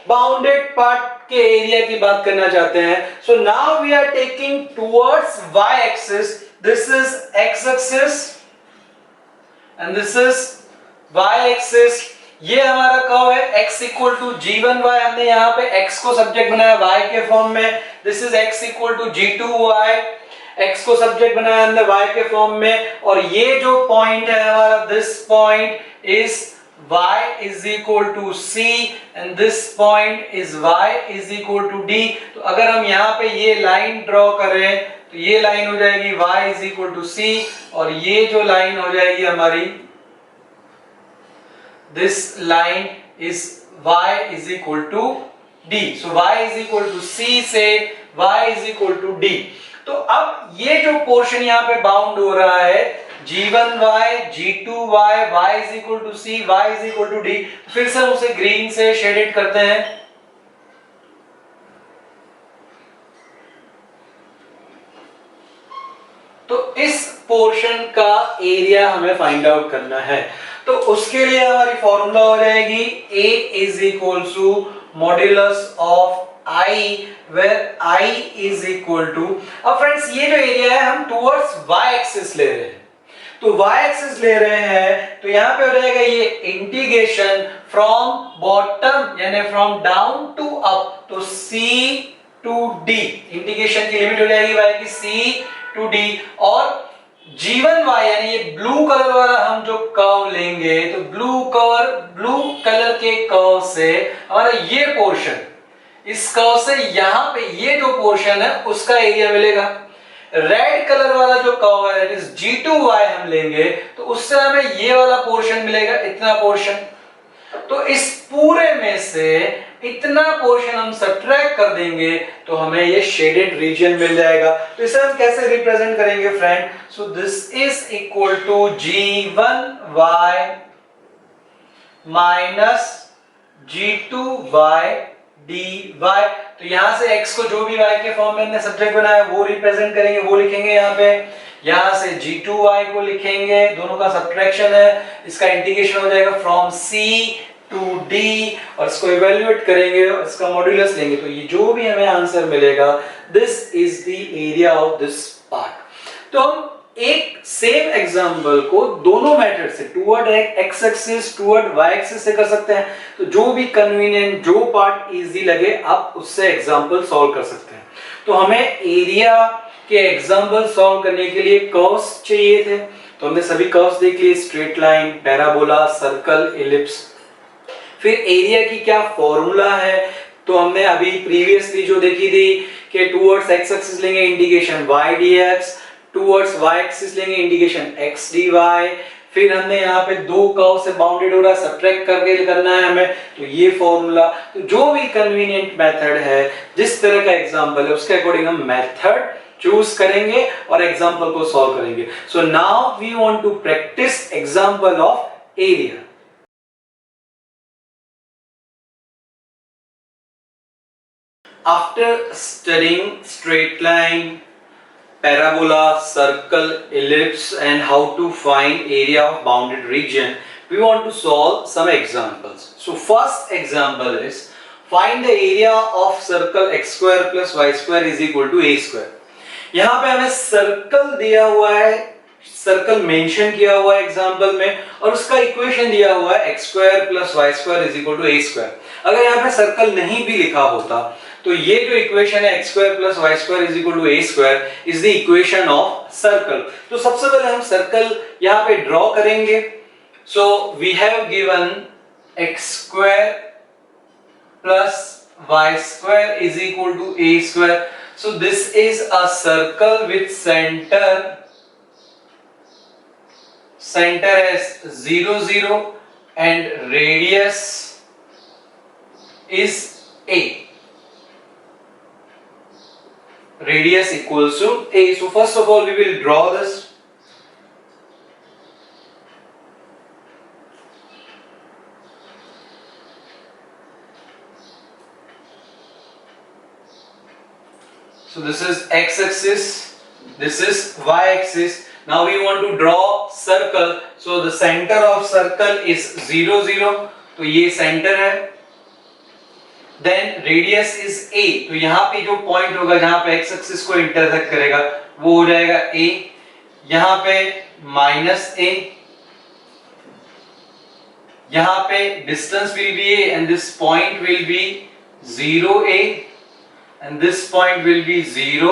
बाउंडेड पार्ट के एरिया की बात करना चाहते हैं। So now we are taking towards y axis, this is x axis and this is y axis. ये हमारा कर्व है x इक्वल टू g1y, हमने यहाँ पे x को सब्जेक्ट बनाया y के फॉर्म में, this is x equal to g2y, x को सब्जेक्ट बनाया हमने y के फॉर्म में, और ये जो पॉइंट है हमारा, this point is y is equal to c and this point is y is equal to d। तो अगर हम यहाँ पे ये लाइन ड्रॉ करें तो ये लाइन हो जाएगी y is equal to c, और ये जो लाइन हो जाएगी हमारी, this line is y is equal to d। So y is equal to c से y is equal to d। तो अब ये जो पोर्शन यहाँ पे बाउंड हो रहा है G1y, G2y, y is equal to c, y is equal to d, फिर से हम उसे ग्रीन से शेडेड करते हैं। तो इस पोर्शन का एरिया हमें फाइंड आउट करना है, तो उसके लिए हमारी फॉर्मूला हो जाएगी A is equal to modulus of I where I is equal to। अब फ्रेंड्स ये जो एरिया है हम टुवर्ड्स y एक्सिस ले रहे हैं, तो y एक्सिस ले रहे हैं, तो यहां पे हो जाएगा ये इंटीग्रेशन फ्रॉम बॉटम यानी फ्रॉम डाउन टू अप, तो c टू d, इंटीग्रेशन की लिमिट हो जाएगी y की c टू d, और G1y यानी ये ब्लू कलर वाला हम जो कर्व लेंगे, तो ब्लू कलर के कर्व से हमारा ये पोर्शन, इस कर्व से यहां पे ये जो पोर्शन है उसका एरिया मिलेगा। रेड कलर वाला जो कर्व है, दैट इज G2y हम लेंगे, तो उससे हमें ये वाला पोर्शन मिलेगा, इतना पोर्शन। तो इस पूरे में से इतना पोर्शन हम सब्ट्रैक्ट कर देंगे तो हमें ये शेडेड रीजन मिल जाएगा। तो इसे हम कैसे रिप्रेजेंट करेंगे friend? So this is equal to G1y minus G2y dy। तो यहां से x को जो भी y के फॉर्म में हमने सब्जेक्ट बनाया वो रिप्रेजेंट करेंगे, वो लिखेंगे यहाँ पे, यहां से G2y को लिखेंगे, दोनों का सब्ट्रैक्शन है, इसका इंटीग्रेशन हो जाएगा फ्रॉम c टू d, और इसको इवैल्यूएट करेंगे और इसका मॉड्यूलस लेंगे, तो ये जो भी हमें आंसर मिलेगा, this is the area of this part. तो हम एक सेम एग्जांपल को दोनों मेथड से, toward x axis toward y axis से कर सकते हैं। तो जो भी कन्वीनियंट, जो पार्ट इजी लगे, आप उससे एग्जांपल सॉल्व कर सकते हैं। तो हमें एरिया के एग्जांपल सॉल्व करने के लिए कर्व्स चाहिए थे, तो हमने सभी कर्व्स देख लिए, straight line, parabola, circle, ellipse. फिर एरिया की क्या फॉर्मूला है, तो हमने अभी प्रीवियसली जो देखी थी कि टुवर्ड्स एक्स एक्सिस लेंगे integration y dx, towards y axis लेंगे इंटीग्रेशन x dy। फिर हमने यहाँ पे दो कर्व से बाउंडेड हो रहा है, सब्ट्रैक्ट करके करना है हमें, तो ये फॉर्मूला। तो जो भी कन्वीनियंट मेथड है, जिस तरह का एग्जांपल है, उसके अकॉर्डिंग हम मेथड चूज करेंगे और एग्जांपल को सॉल्व करेंगे। So now we want to practice example of area. After studying straight line, parabola, circle, ellipse and how to find area of bounded region, we want to solve some examples. So first example is find the area of circle x square plus y square is equal to a square। यहाँ पे हमें circle दिया हुआ है, circle mention किया हुआ है example में, और उसका इक्वेशन दिया हुआ है x square plus y square is equal to a square. अगर यहाँ पे सर्कल नहीं भी लिखा होता तो ये जो इक्वेशन है x square plus y square is equal to a square is the equation of circle. तो सबसे पहले हम सर्कल यहाँ पे ड्रॉ करेंगे। So we have given x square plus y square is equal to a square. So this is a circle with center center as 0 0 and radius is a. Radius equals to a. So first of all we will draw this. So this is x-axis, this is y-axis. Now we want to draw circle. So the center of circle is 0 0. तो ये center है. Then radius is a. तो यहाँ पे जो point होगा जहाँ पे x-axis को intersect करेगा वो हो जाएगा a. यहाँ पे -a. यहाँ पे distance will be a and this point will be 0a. And this point will be 0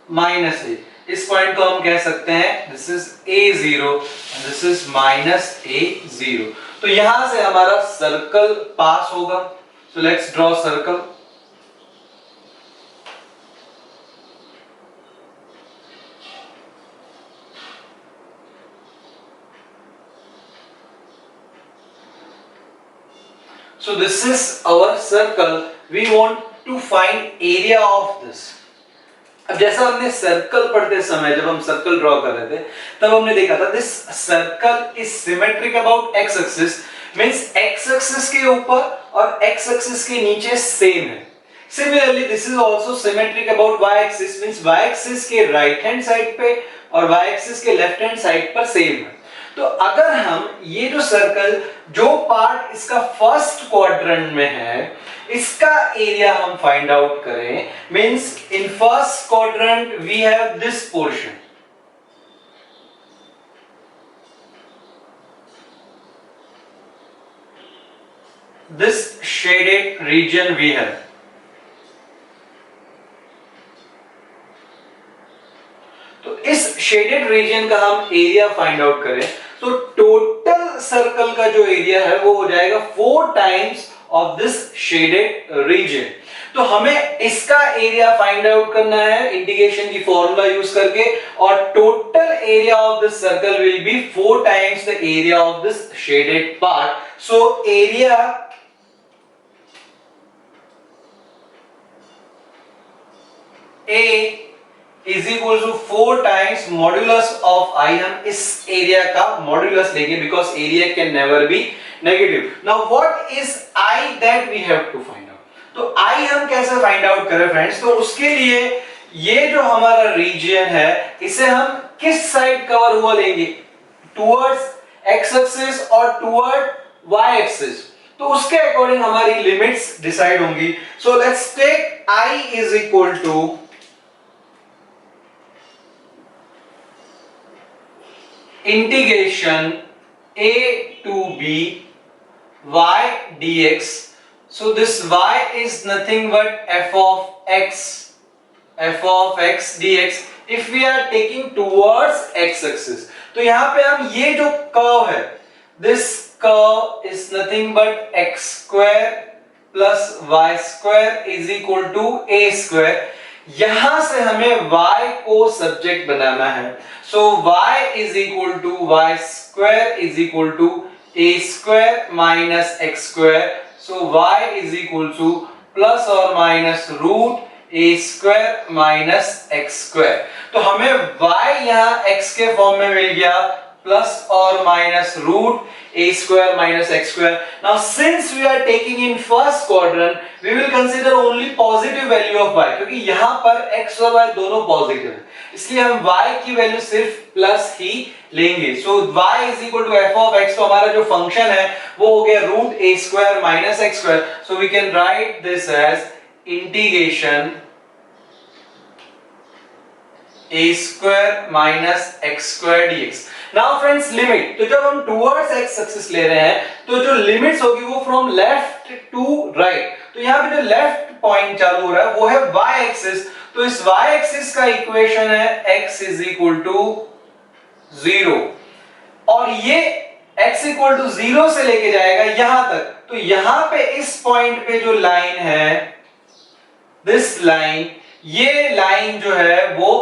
minus a. इस पॉइंट को हम कह सकते हैं this is a0 and this is minus a0. तो यहां से हमारा सर्कल पास होगा. So let's draw circle. So this is our circle. We want to find area of this. अब जैसा हमने सर्कल पढ़ते समय जब हम सर्कल ड्रॉ कर रहे थे तब हमने देखा था this circle is symmetric about x axis. Means x axis के ऊपर और एक्स एक्सिस के नीचे सेम है. Similarly this is also symmetric about y axis. Means y axis के राइट हैंड साइड पे और वाई एक्सिस के लेफ्ट हैंड साइड पर सेम है. तो अगर हम ये जो सर्कल जो पार्ट इसका फर्स्ट क्वाड्रेंट में है इसका एरिया हम फाइंड आउट करें. Means in first quadrant we have this portion. This shaded region we have. तो इस शेडेड रीजन का हम एरिया फाइंड आउट करें तो टोटल सर्कल का जो एरिया है वो हो जाएगा 4 times of this shaded reason. तो हमें इसका एरिया फाइंड आउट करना है इंटीग्रेशन की फॉर्मूला यूज करके और total area of this circle will be 4 times the area of this shaded part. So area A is equal to 4 times modulus of I. हम इस एरिया का मॉड्यूलस लेंगे because area can never be negative. Now what is I that we have to find out. तो I हम कैसे find out करें friends. तो उसके लिए ये जो हमारा रीजन है इसे हम किस साइड कवर हुआ लेंगे. टुवर्ड्स एक्स एक्सिस और टुवर्ड वाई एक्सिस. तो उसके अकॉर्डिंग हमारी लिमिट्स डिसाइड होंगी. So let's take I is equal to integration a to b y dx. So this y is nothing but f of x dx if we are taking towards x axis. तो यहाँ पे हम ये जो curve है this curve is nothing but x square plus y square is equal to a square. यहां से हमें y को सब्जेक्ट बनाना है. So y is equal to y square is equal to a square minus x square. So y is equal to plus or minus root a square minus x square. तो हमें y यहाँ x के form में मिल गया plus or minus root a square minus x square. Now since we are taking in first quadrant we will consider only positive value of y क्योंकि यहाँ पर x और y दोनों पॉजिटिव है इसलिए हम y की वैल्यू सिर्फ प्लस ही लेंगे. So y is equal to f of x. तो हमारा जो फंक्शन है वो हो गया root a square minus x square. So we can write this as integration a square minus x square dx. Now friends limit. तो जब हम towards x axis ले रहे हैं तो जो लिमिट्स होगी वो from left to right. तो यहाँ पे जो लेफ्ट पॉइंट चालू हो रहा है वो है y axis. तो इस y axis का इक्वेशन है x is equal to 0 और ये x equal to 0 से लेके जाएगा यहां तक. तो यहां पे इस पॉइंट पे जो लाइन है दिस लाइन ये लाइन जो है वो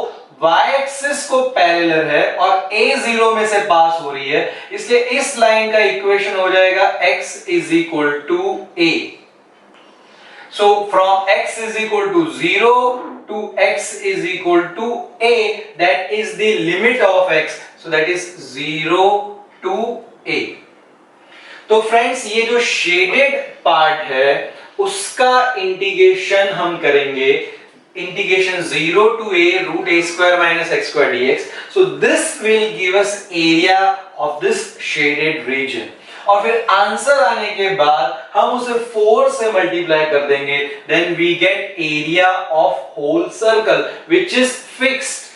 y एक्सिस को पैरेलल है और a 0 में से पास हो रही है, इसलिए इस लाइन का इक्वेशन हो जाएगा x is equal to a. So from x is equal to 0 to x is equal to a, that is the limit of x. So that is 0 to a. तो फ्रेंड्स ये जो shaded part है उसका integration हम करेंगे, integration 0 to a root a square minus x square dx. So this will give us area of this shaded region. और फिर answer आने के बाद हम उसे 4 से मल्टीप्लाई कर देंगे, then we get area of whole circle which is fixed.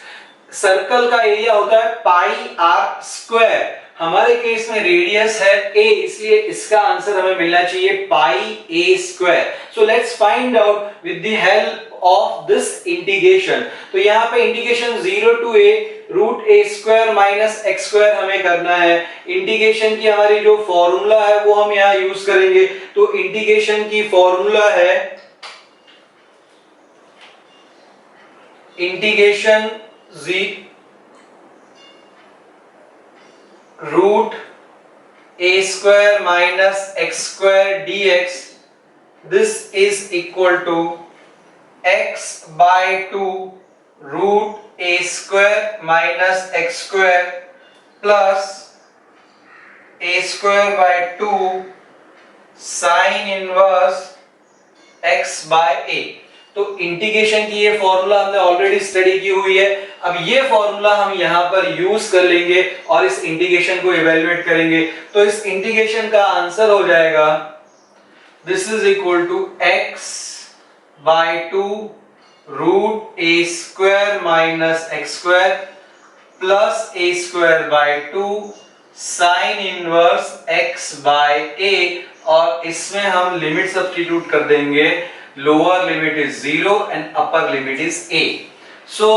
Circle का एरिया होता है पाई आर स्क्वायर. हमारे केस में रेडियस है a, इसलिए इसका आंसर हमें मिलना चाहिए pi a square. So let's find out with the help of this integration. तो यहाँ पे integration 0 to a root a square minus x square हमें करना है. इंटीग्रेशन की हमारी जो फॉर्मूला है वो हम यहाँ यूज करेंगे. तो इंटीग्रेशन की फॉर्मूला है integration root a square minus x square dx. This is equal to x by 2 root a square minus x square plus a square by 2 sin inverse x by a. तो integration की ये formula हमने already study की हुई है. अब ये formula हम यहाँ पर यूज कर लेंगे और इस इंटीग्रेशन को इवेल्युएट करेंगे. तो इस इंटीग्रेशन का आंसर हो जाएगा this is equal to x by 2 root a square minus x square plus a square by 2 sine inverse x by a. और इसमें हम लिमिट सब्स्टिट्यूट कर देंगे. Lower limit is 0 and upper limit is a. So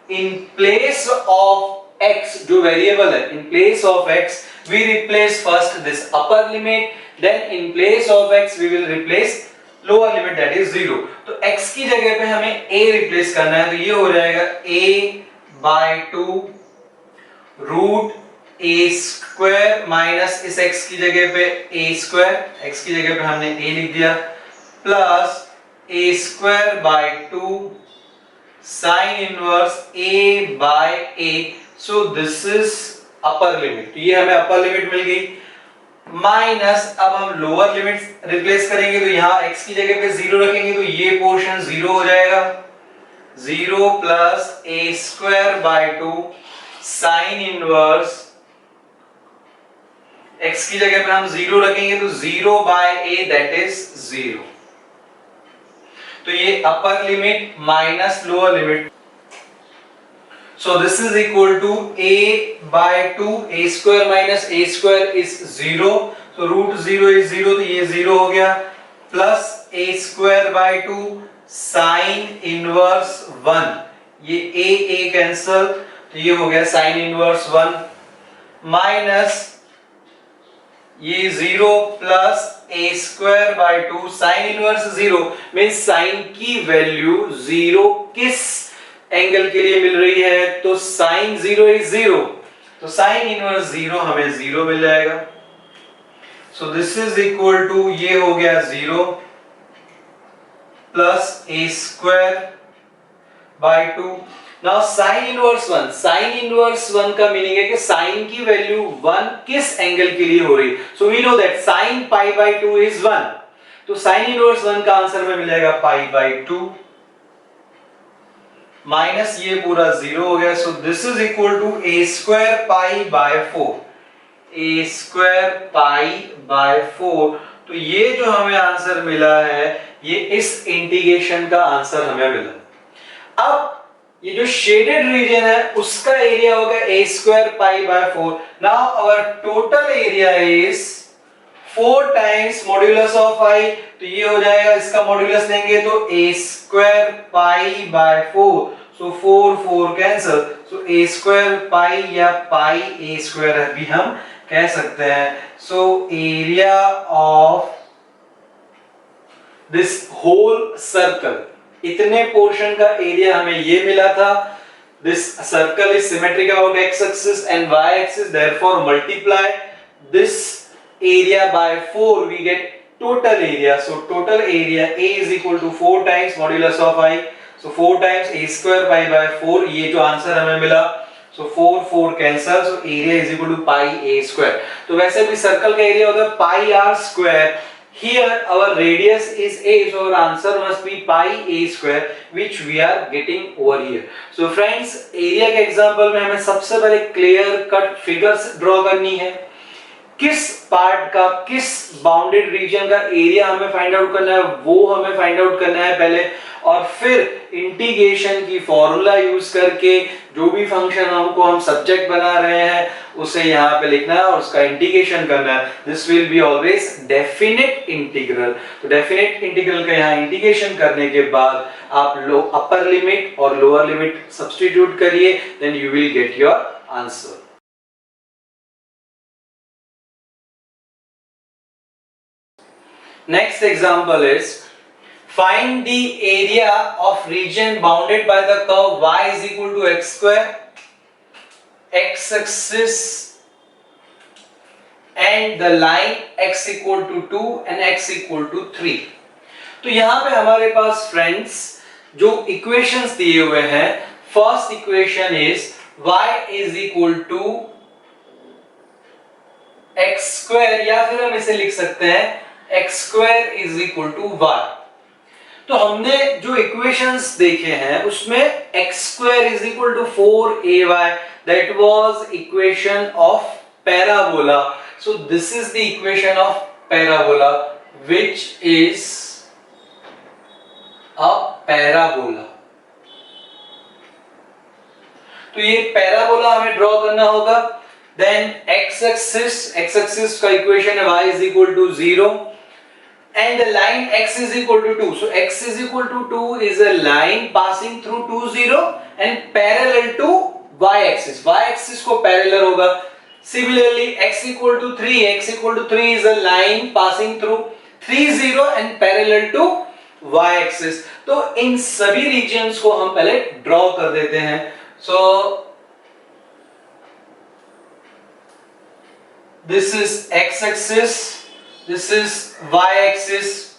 in place of x जो variable है, in place of x we replace first this upper limit, then in place of x we will replace lower limit that is 0. तो x की जगह पे हमें a replace करना है. तो ये हो जाएगा a by 2 root a square minus इस x की जगह पे a square, x की जगह पे हमने a लिख दिया, plus a square by 2 sin inverse a by a. So this is upper limit. तो ये हमें upper limit मिल गई. माइनस अब हम लोअर लिमिट रिप्लेस करेंगे. तो यहाँ x की जगह पे 0 रखेंगे तो ये पोर्शन 0 हो जाएगा. 0 plus a square by 2 sin inverse x की जगह पे हम 0 रखेंगे तो 0 by a that is 0. तो ये upper limit minus lower limit. So this is equal to a by 2 a square minus a square is 0. So root 0 is 0 तो ये 0 हो गया, plus a square by 2 sine inverse 1. ये a cancel तो ये हो गया साइन इनवर्स 1 माइनस ये 0 plus a square by 2 sine inverse 0 means sine की वैल्यू 0 किस एंगल के लिए मिल रही है. तो साइन 0 इज 0. तो साइन इनवर्स 0 हमें 0 मिल जाएगा. So this is equal to ये हो गया 0 plus a square by 2. Now sine inverse 1, sine inverse 1 का मीनिंग है कि साइन की वैल्यू 1 किस एंगल के लिए हो रही है. So we know that sine pi by 2 is 1. तो साइन इनवर्स 1 का आंसर में मिलेगा पाई बाय 2 माइनस ये पूरा 0 हो गया. So this is equal to a square pi by 4. a square pi by 4. तो ये जो हमें आंसर मिला है ये इस इंटीग्रेशन का आंसर हमें मिला. अब ये जो शेडेड रीजन है उसका एरिया होगा a square pi by 4. Now our total area is 4 times modulus of i. तो ये हो जाएगा, इसका मॉड्यूलस लेंगे तो a square pi by 4. So 4 cancel. So a square pi या पाई a स्क्वायर भी हम कह सकते हैं. So area of this whole circle, इतने पोर्शन का एरिया हमें ये मिला था. this circle is symmetric about x axis and y axis, therefore multiply this area by 4, we get total area. So total area A is equal to 4 times modulus of I, so 4 times a square pi by 4, ये जो answer हमें मिला, so 4 4 cancel, so area is equal to pi a square. तो वैसे भी circle का area होता है pi r square. Here our radius is a, so our answer must be pi a square, which we are getting over here. So friends, area के example में हमें सबसे पहले क्लियर कट फिगर्स ड्रॉ करनी है. किस पार्ट का, किस बाउंडेड रीजन का एरिया हमें फाइंड आउट करना है, वो हमें फाइंड आउट करना है पहले, और फिर इंटीग्रेशन की फॉर्मूला यूज करके जो भी फंक्शन हमको हम सब्जेक्ट बना रहे हैं उसे यहाँ पे लिखना है और उसका इंटीग्रेशन करना है. This will be always definite integral. तो डेफिनेट इंटीग्रल का यहाँ इंटीग्रेशन करने के बाद आप अपर लिमिट और लोअर लिमिट सब्स्टिट्यूट करिए, then you will get your answer. Next example is, find the area of region bounded by the curve y is equal to x square, x axis and the line x equal to 2 and x equal to 3. तो यहाँ पे हमारे पास friends जो equations दिए हुए हैं, first equation is y is equal to x square, या फिर हम इसे लिख सकते हैं x square is equal to y. तो हमने जो इक्वेशंस देखे हैं उसमें x square is equal to 4ay, that was equation of parabola. So this is the equation of parabola, which is a parabola. तो ये पैराबोला हमें ड्रॉ करना होगा. Then x axis का इक्वेशन है y is equal to 0 and the line x is equal to 2. So x is equal to 2 is a line passing through 2 0 and parallel to y axis. Y axis को parallel होगा. Similarly x equal to 3 is a line passing through 3 0 and parallel to y axis. तो इन सभी regions को हम पहले draw कर देते हैं. So this is x axis, this is y axis.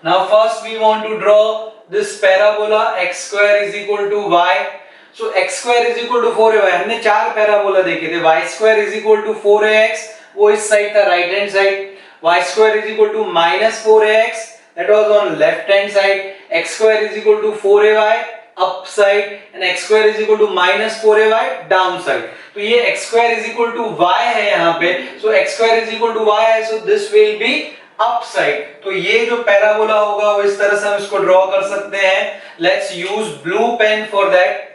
Now first we want to draw this parabola x square is equal to y. So x square is equal to 4ay. हमने चार parabola देखे थे. y square is equal to 4ax, वो इस side था, right hand side. y square is equal to minus 4ax, that was on left hand side. x square is equal to 4ay up side and x square is equal to minus 4ay down side. तो ये x square is equal to y है यहाँ पे. So x square is equal to y है, so this will be up side. तो ये जो parabola होगा वो इस तरह से हम इसको ड्रॉ कर सकते हैं. Let's use blue pen for that.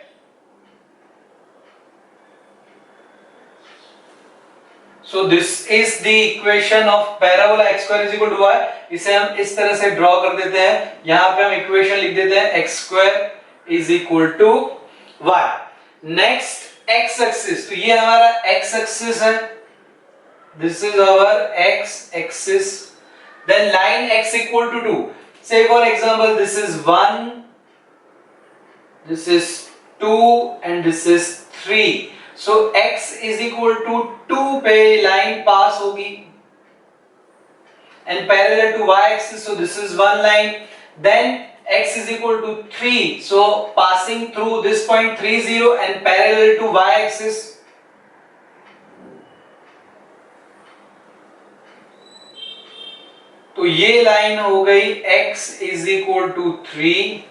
So this is the equation of parabola x square is equal to y. इसे हम इस तरह से ड्रॉ कर देते हैं. यहाँ पे हम इक्वेशन लिख देते हैं x square is equal to y. Next x axis, तो ये हमारा x axis है. This is our x axis. Then line x equal to 2. Say for example this is 1, this is 2 and this is 3. So x is equal to 2 पे line pass होगी and parallel to y axis, so this is one line. Then x is equal to 3, so passing through this point 3 0 and parallel to y axis. तो ये line हो गई x is equal to 3,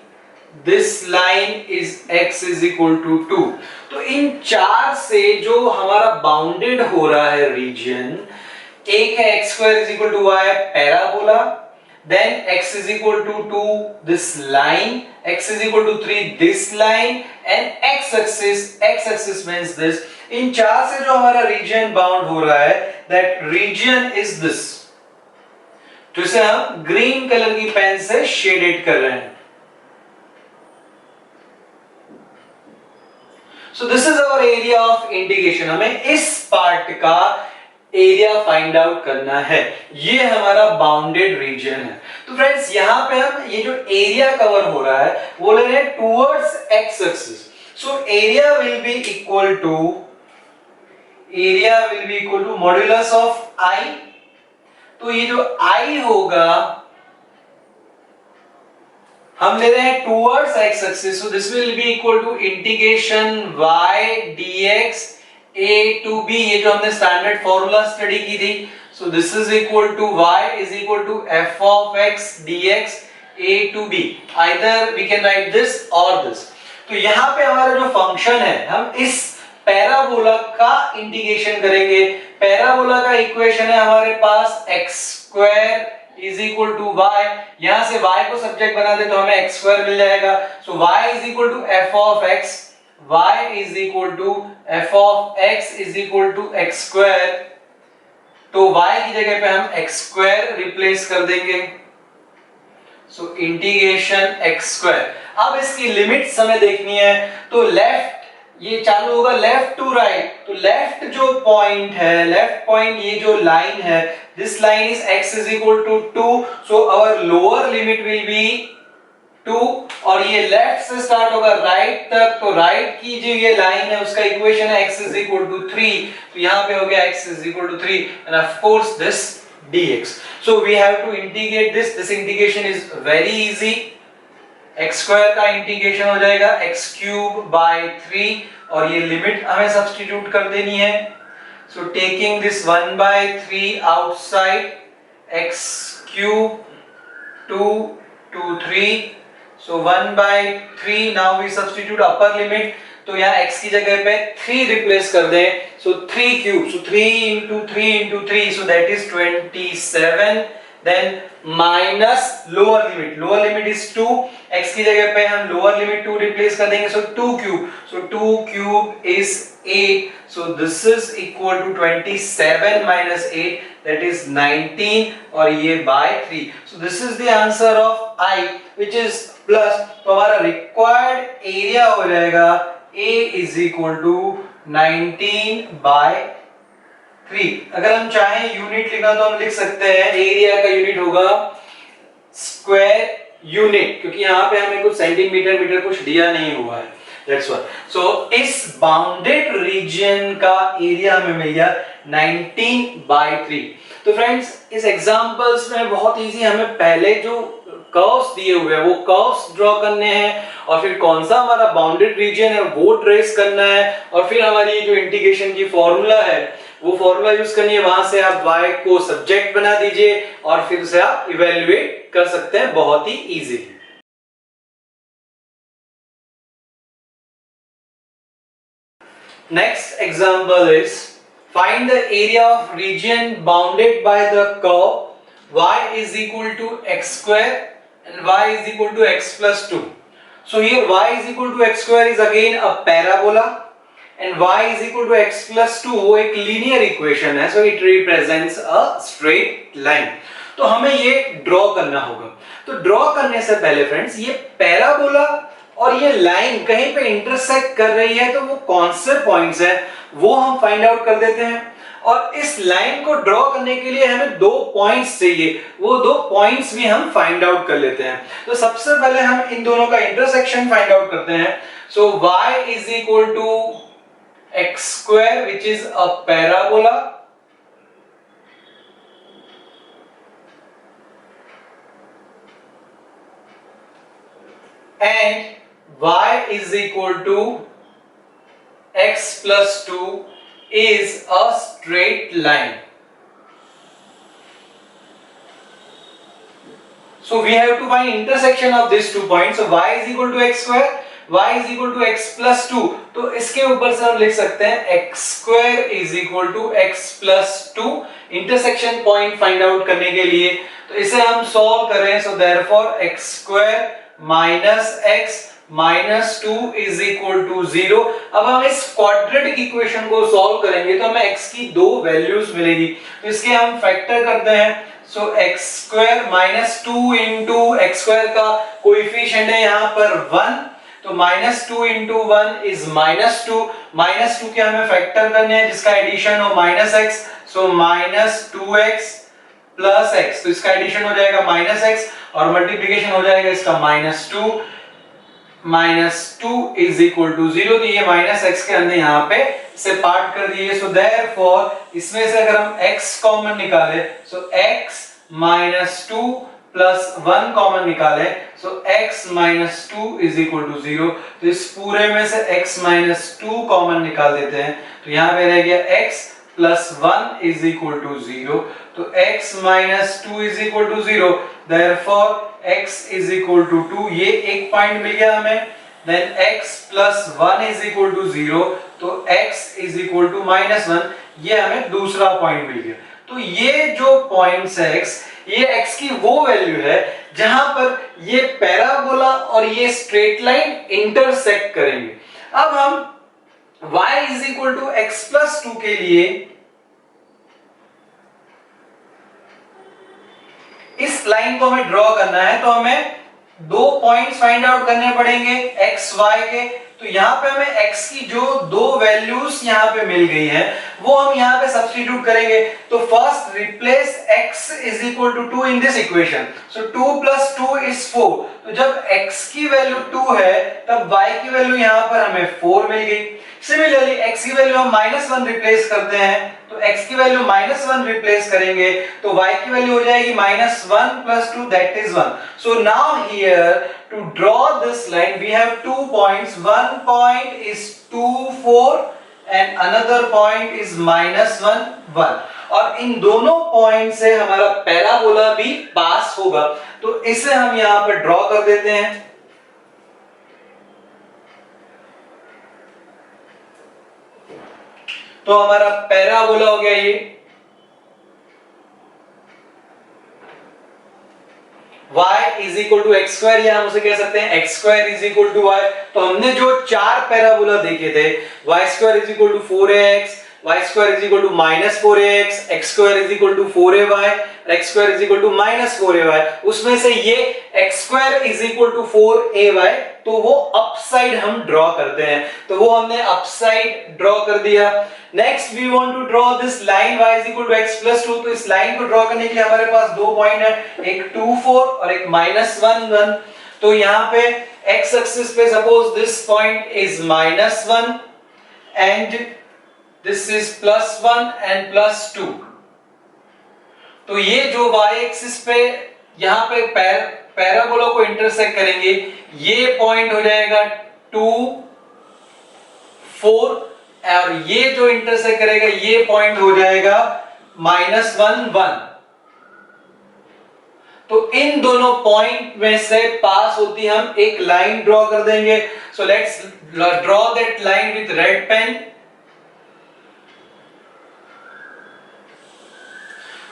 this line is x is equal to 2. तो इन चार से जो हमारा bounded हो रहा है रीजन, एक है x square is equal to y parabola, then x is equal to 2 this line, x is equal to 3 this line and x axis means this. इन चार से जो हमारा रीजन बाउंड हो रहा है, that region is this. तो इसे हम ग्रीन कलर की पेन से शेडेड कर रहे हैं. So this is our area of integration. हमें इस पार्ट का एरिया फाइंड आउट करना है। ये हमारा बाउंडेड रीजन है। तो फ्रेंड्स यहां पे हम ये जो एरिया कवर हो रहा है वो ले रहे हैं towards x axis. So area will be equal to modulus of I. तो ये जो आई होगा हम ले रहे हैं towards x axis, so this will be equal to integration y dx a to b। ये जो हमने स्टैंडर्ड फॉर्मूला स्टडी की थी, so this is equal to y is equal to f of x dx a to b। Either we can write this और this. तो यहाँ पे हमारा जो फंक्शन है हम इस पैराबोला का इंटीग्रेशन करेंगे। पैराबोला का इक्वेशन है हमारे पास x square is equal to y। यहां से y को सब्जेक्ट बना दे तो हमें x स्क्वायर मिल जाएगा। So y is equal to f of x, y is equal to f of x is equal to x square. तो y की जगह पे हम x स्क्वायर रिप्लेस कर देंगे। So integration x square. अब इसकी लिमिट्स हमें देखनी है, तो लेफ्ट ये चालू होगा लेफ्ट टू राइट। तो लेफ्ट जो पॉइंट है, लेफ्ट पॉइंट ये जो लाइन है, this line is x is equal to 2, so our lower limit will be 2। और ये लेफ्ट से स्टार्ट होगा राइट तक, तो राइट की जो ये लाइन है उसका इक्वेशन है x इज इक्वल टू 3। तो यहां पे हो गया x is equal to 3 and of course this dx। So we have to integrate this integration is very easy. x square का इंटीग्रेशन हो जाएगा x क्यूब बाय 3 और ये लिमिट हमें सब्स्टिट्यूट कर देनी है। So taking this 1 by 3 outside, x cube 2 to 3, so 1 by 3। Now we substitute upper limit, तो यहाँ x की जगह पे 3 रिप्लेस कर दें। So 3 cube, so 3 into 3 into 3, so that is 27। Then minus lower limit is 2, x की जगह पे हम लोअर लिमिट 2 रिप्लेस कर देंगे। So 2 cube, so 2 cube is 8, so this is equal to 27 minus 8 that is 19 और ये by 3। So this is the answer of i which is plus. तो हमारा रिक्वायर्ड एरिया हो जाएगा a is equal to 19 by 3। अगर हम चाहें unit लिखना तो हम लिख सकते हैं, एरिया का यूनिट होगा स्क्वायर यूनिट, क्योंकि यहाँ पे हमें कुछ सेंटीमीटर मीटर कुछ दिया नहीं हुआ है, दैट्स व्हाई। सो इस बाउंडेड रीजन का एरिया हमें मिल गया 19 बाय 3। तो फ्रेंड्स इस एग्जांपल्स में बहुत इजी, हमें पहले जो कर्व्स दिए हुए हैं वो कर्व्स ड्रॉ करने हैं और फिर कौन सा हमारा बाउंडेड रीजन है वो ट्रेस करना है और फिर हमारी जो इंटीग्रेशन की फॉर्मूला है वो फॉर्मूला यूज करनी है। वहां से आप y को सब्जेक्ट बना दीजिए और फिर उसे आप इवेल्युएट कर सकते हैं बहुत ही easily. Next example is find the area of region bounded by the curve y is equal to x square and y is equal to x plus 2. So here y is equal to x square is again a parabola and y is equal to x plus 2 वो एक linear equation है, so it represents a straight line। तो हमें ये draw करना होगा। तो draw करने से पहले फ्रेंड्स ये पैराबोला और ये लाइन कहीं पे इंटरसेक्ट कर रही है, तो वो कौन से पॉइंट्स हैं वो हम फाइंड आउट कर देते हैं। और इस लाइन को ड्रॉ करने के लिए हमें 2 पॉइंट्स चाहिए, वो 2 पॉइंट्स भी हम फाइंड आउट कर लेते हैं। तो सबसे पहले हम इन दोनों का इंटरसेक्शन फाइंड आउट करते हैं। So y is equal to x square which is a parabola and y is equal to x plus 2 is a straight line. So we have to find intersection of these 2 points. So y is equal to x square, y is equal to x plus 2। तो इसके ऊपर से हम लिख सकते हैं x square is equal to x plus 2 intersection point find out करने के लिए। तो इसे हम सॉल्व करें, so therefore x square minus x minus 2 is equal to 0। अब हम इस क्वाड्रेटिक इक्वेशन को सॉल्व करेंगे तो हमें x की 2 वैल्यूज मिलेगी, तो इसके हम फैक्टर करते हैं। सो x square minus 2 into x square का कोएफिशिएंट है यहाँ पर 1, तो minus 2 into 1 is minus 2। Minus 2 के हमें फैक्टर करने हैं जिसका एडिशन हो माइनस x, सो -2x प्लस x, तो इसका एडिशन हो जाएगा -x और मल्टीप्लिकेशन हो जाएगा इसका -2 इज इक्वल टू 0। तो ये -x के हमने यहाँ पे से पार्ट कर दिए। सो देयरफॉर इसमें से अगर हम x कॉमन निकाले, सो x -2 प्लस 1 कॉमन निकाले, सो x -2 इज इक्वल टू 0। तो इस पूरे में से x -2 कॉमन निकाल देते हैं, तो यहाँ पे रह गया x plus 1 is equal to 0। तो x -2 is equal to 0, therefore x is equal to 2, ये एक पॉइंट मिल गया हमें। Then x plus 1 is equal to 0, तो x इज इक्वल टू -1, ये हमें दूसरा पॉइंट मिल गया। तो ये जो पॉइंट्स है x, ये x की वो वैल्यू है जहां पर ये पैराबोला और ये स्ट्रेट लाइन इंटरसेक्ट करेंगे। अब हम y is equal to x plus 2 के लिए इस लाइन को हमें ड्रॉ करना है, तो हमें दो पॉइंट्स फाइंड आउट करने पड़ेंगे x y के। तो यहाँ पे हमें x की जो दो वैल्यूज यहाँ पे मिल गई है वो हम यहाँ पे सब्स्टिट्यूट करेंगे। तो first replace x is equal to 2 in this equation. So 2 plus 2 is 4। तो जब x की वैल्यू 2 है तब y की वैल्यू यहाँ पर हमें 4 मिल गई। सिमिलरली x की वैल्यू हम -1 रिप्लेस करते हैं, तो x की वैल्यू -1 रिप्लेस करेंगे तो y की वैल्यू हो जाएगी -1 plus 2 that is 1। So now here to draw this line we have 2 points. One point is 2 4 and another point is -1 1, और इन दोनों पॉइंट से हमारा पैराबोला भी पास होगा। तो इसे हम यहां पर ड्रॉ कर देते हैं। तो हमारा पैराबोला हो गया ये y is equal to x square, या हम उसे कह सकते हैं x square is equal to y. तो हमने जो चार पैराबोला देखे थे, y square is equal to 4ax, y square is equal to -4ax, x square is equal to 4ay, x square is equal to -4ay, उसमें से ये x square is equal to 4ay, तो वो upside हम draw करते हैं। तो वो हमने अपसाइड ड्रॉ कर दिया। Next we want to draw this line y is equal to x plus 2। तो इस लाइन को ड्रॉ करने के लिए हमारे पास दो पॉइंट है, एक 2 4 और एक -1 1। तो यहाँ पे x एक्सिस पे suppose this point is -1 and this is +1 and +2। तो ये जो y एक्सिस पे यहाँ पे पैराबोला को इंटरसेक्ट करेंगे, ये पॉइंट हो जाएगा 2 4, और ये जो इंटरसेक्ट करेगा ये पॉइंट हो जाएगा -1 1। तो इन दोनों पॉइंट में से पास होती हम एक लाइन ड्रॉ कर देंगे। So let's draw that line with red pen.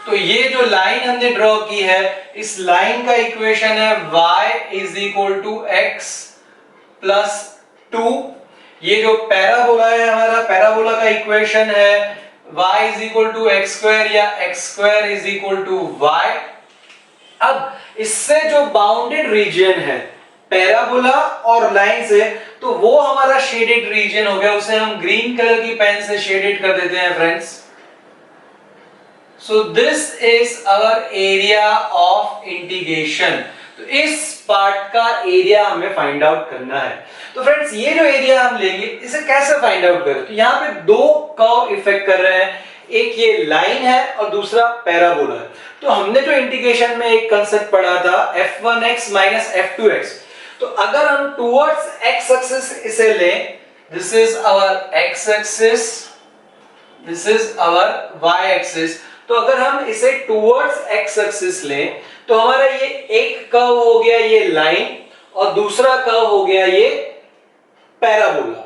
तो ये जो लाइन हमने ड्रॉ की है, इस लाइन का इक्वेशन है y is equal to x plus 2। ये जो पैराबोला है हमारा, पैराबोला का इक्वेशन है y is equal to x square या x square is equal to y। अब इससे जो बाउंडेड रीजन है पैराबोला और लाइन से, तो वो हमारा शेडेड रीजन हो गया, उसे हम ग्रीन कलर की पेन से शेडेड कर देते हैं friends. So this is our area of integration। तो इस पार्ट का एरिया हमें फाइंड आउट करना है। तो फ्रेंड्स ये जो एरिया हम लेंगे इसे कैसे फाइंड आउट करें? तो यहाँ पे दो कर्व इफेक्ट कर रहे हैं, एक ये लाइन है और दूसरा पैराबोला है। तो हमने जो इंटीग्रेशन में एक कांसेप्ट पढ़ा था f1x माइनस f2x। तो अगर हम टुवर्ड्स x एक्सिस इसे लें, this is our x axis, this is our y axis. तो अगर हम इसे टुवर्ड्स x एक्सिस लें तो हमारा ये एक कर्व हो गया ये लाइन और दूसरा कर्व हो गया ये parabola.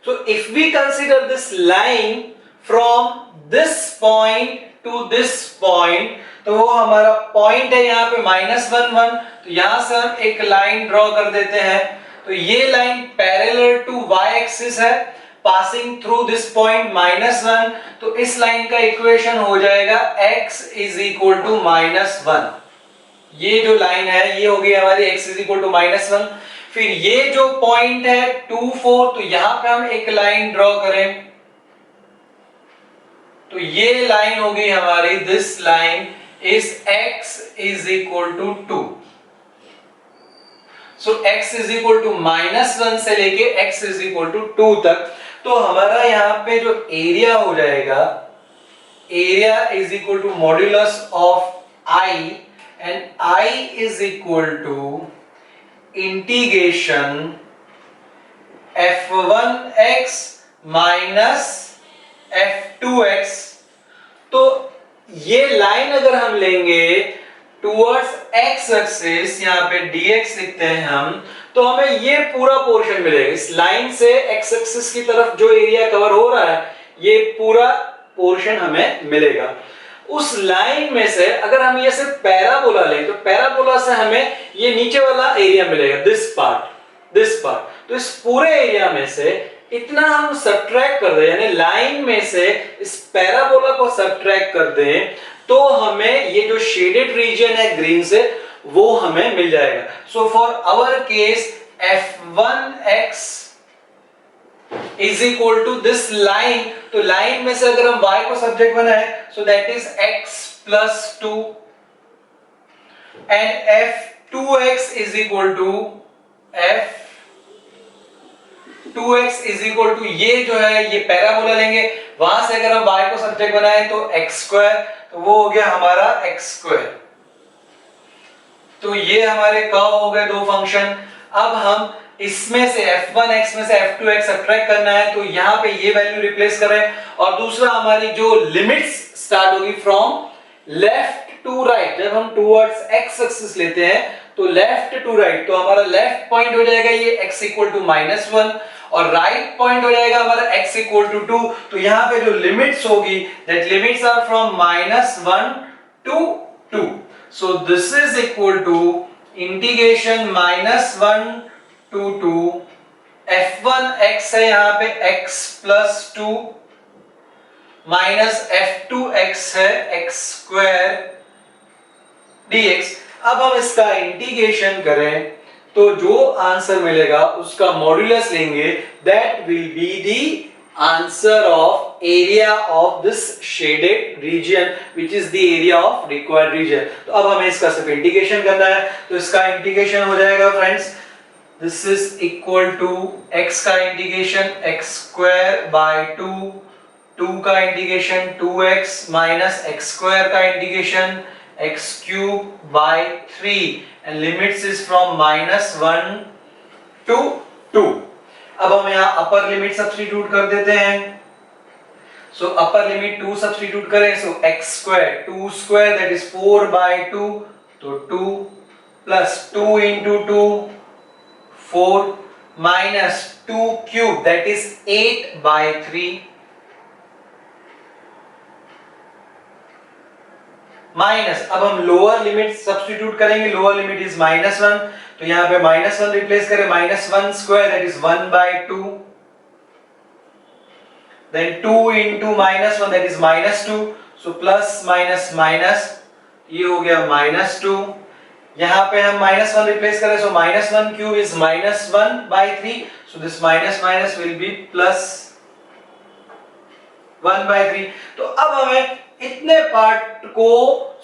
So if we consider this line from this point to this point, तो वो हमारा पॉइंट है यहाँ पे -1 1। तो यहां से हम एक लाइन ड्रॉ कर देते हैं। तो ये line parallel to y axis है, पासिंग थ्रू दिस पॉइंट -1। तो इस लाइन का इक्वेशन हो जाएगा x इज इक्वल टू -1। ये जो लाइन है ये हो गई हमारी x इज इक्वल टू -1। फिर ये जो पॉइंट है 2 4, तो यहां पे हम एक लाइन ड्रॉ करें। तो ये लाइन होगी हमारी, this line is x is equal to 2। So x is equal to -1 से लेके x इज इक्वल टू 2 तक। तो हमारा यहाँ पे जो एरिया हो जाएगा, area is equal to modulus of I, and I is equal to integration f1x minus f2x। तो ये लाइन अगर हम लेंगे टुवर्ड्स x एक्सिस, यहाँ पे dx लिखते हैं हम, तो हमें ये पूरा पोर्शन मिलेगा। इस लाइन से x एक्सिस की तरफ जो एरिया कवर हो रहा है, ये पूरा पोर्शन हमें मिलेगा। उस लाइन में से अगर हम ये सिर्फ पैराबोला लें, तो पैराबोला से हमें ये नीचे वाला एरिया मिलेगा, दिस पार्ट। तो इस पूरे एरिया में से इतना हम सब्ट्रैक्ट कर दें, यानी लाइन में से इस पैराबोला को सब्ट्रैक्ट कर दें, तो हमें ये जो शेडेड रीजन है ग्रीन से, वो हमें मिल जाएगा। So for our case f1x is equal to this line. तो लाइन में से अगर हम y को सब्जेक्ट बनाए, so that is x plus 2, and f2x is equal to f2x is equal to, ये जो है ये पैराबोला लेंगे, वहां से अगर हम y को सब्जेक्ट बनाए तो x स्क्वायर, तो वो हो गया हमारा x स्क्वायर। तो ये हमारे कर्व हो गए दो फंक्शन। अब हम इसमें से f1x में से f2x सब्ट्रैक्ट करना है, तो यहाँ पे ये वैल्यू रिप्लेस करें, और दूसरा हमारी जो लिमिट्स स्टार्ट होगी फ्रॉम लेफ्ट टू राइट। जब हम टुवर्ड्स x एक्सिस लेते हैं तो लेफ्ट टू राइट, तो हमारा लेफ्ट पॉइंट हो जाएगा ये x इक्वल टू -1, और राइट पॉइंट हो जाएगा हमारा x इक्वल टू 2। तो यहाँ पे जो लिमिट्स होगी, that limits are from -1 to 2। So this is equal to integration -1 to 2, f1x है यहाँ पे x प्लस 2 माइनस f2x है x स्क्वायर dx। अब हम इसका इंटीग्रेशन करें तो जो आंसर मिलेगा उसका मॉड्यूलस लेंगे, that will be the answer of area of this shaded region, which is the area of required region. तो अब हमें इसका सिर्फ इंटीग्रेशन करना है, तो इसका इंटीग्रेशन हो जाएगा friends, this is equal to x का इंटीग्रेशन x स्क्वायर बाय 2 का integration 2x minus x square का integration x cube by 3, and limits is from -1 to 2। अब हम यहाँ अपर लिमिट सब्स्टिट्यूट कर देते हैं। सो अपर लिमिट 2 सब्स्टिट्यूट करें, so x square 2 square that is 4 by 2, तो 2 plus 2 into 2 4 minus 2 cube that is 8 by 3 minus, अब हम लोअर लिमिट सब्स्टिट्यूट करेंगे, लोअर लिमिट इज -1, तो यहाँ पे -1 रिप्लेस करें, -1 square that is 1 by 2, then 2 into -1 that is -2, so plus minus minus, ये हो गया -2। यहाँ पे हम -1 रिप्लेस करें, so -1 cube is -1 by 3, so this minus minus will be plus 1 by 3। तो अब हमें इतने पार्ट को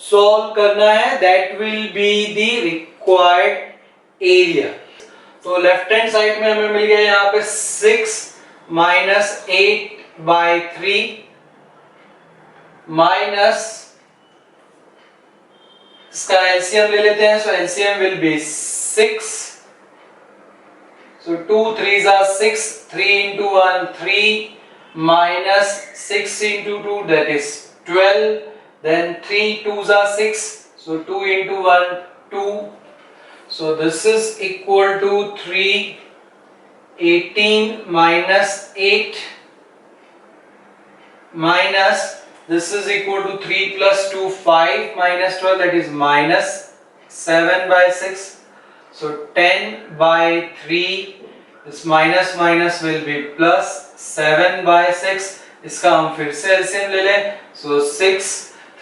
सॉल्व करना है, that will be the required area. तो लेफ्ट हैंड साइड में हमें मिल गया यहाँ पे 6 माइनस 8 बाय 3 माइनस, इसका एलसीएम ले लेते हैं, so LCM will be 6, so 2 3s are 6, 3 into 1 3 minus 6 into 2 that is 12, then 3 2s are 6, so 2 into 1 2, so this is equal to 3 18 minus 8 minus, this is equal to 3 plus 2 5 minus 12 that is minus 7 by 6, so 10 by 3, this minus minus will be plus 7 by 6, इसका हम फिर से LCM ले लें, so 6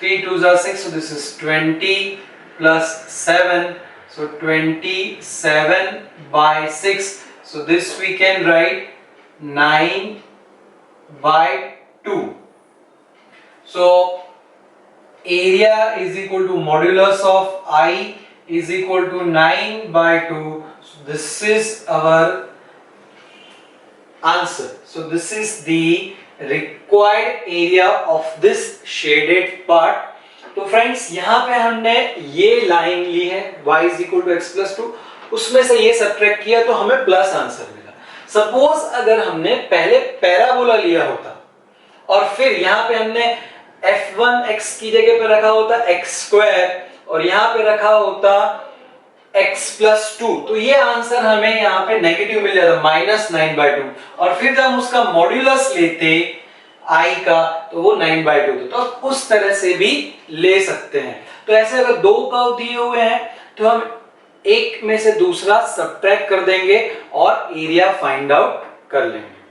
3 2s are 6, so this is 20 plus 7, so 27 by 6, so this we can write 9 by 2. So area is equal to modulus of I is equal to 9/2. So this is our answer. So this is the required area of this shaded part. तो friends यहाँ पे हमने ये line ली है y is equal to x plus 2, उसमें से ये subtract किया तो हमें प्लस आंसर मिला। सपोज अगर हमने पहले पैराबोला लिया होता और फिर यहाँ पे हमने f1 x की जगह पे रखा होता x स्क्वायर और यहाँ पे रखा होता x प्लस 2, तो ये आंसर हमें यहाँ पे नेगेटिव मिल जाता -9/2, और फिर जब हम उसका मॉड्यूलस लेते I का तो वो 9/2, तो उस तरह से भी ले सकते हैं। तो ऐसे अगर दो कर्व दिए हुए हैं तो हम एक में से दूसरा सब्ट्रैक्ट कर देंगे और एरिया फाइंड आउट कर लेंगे।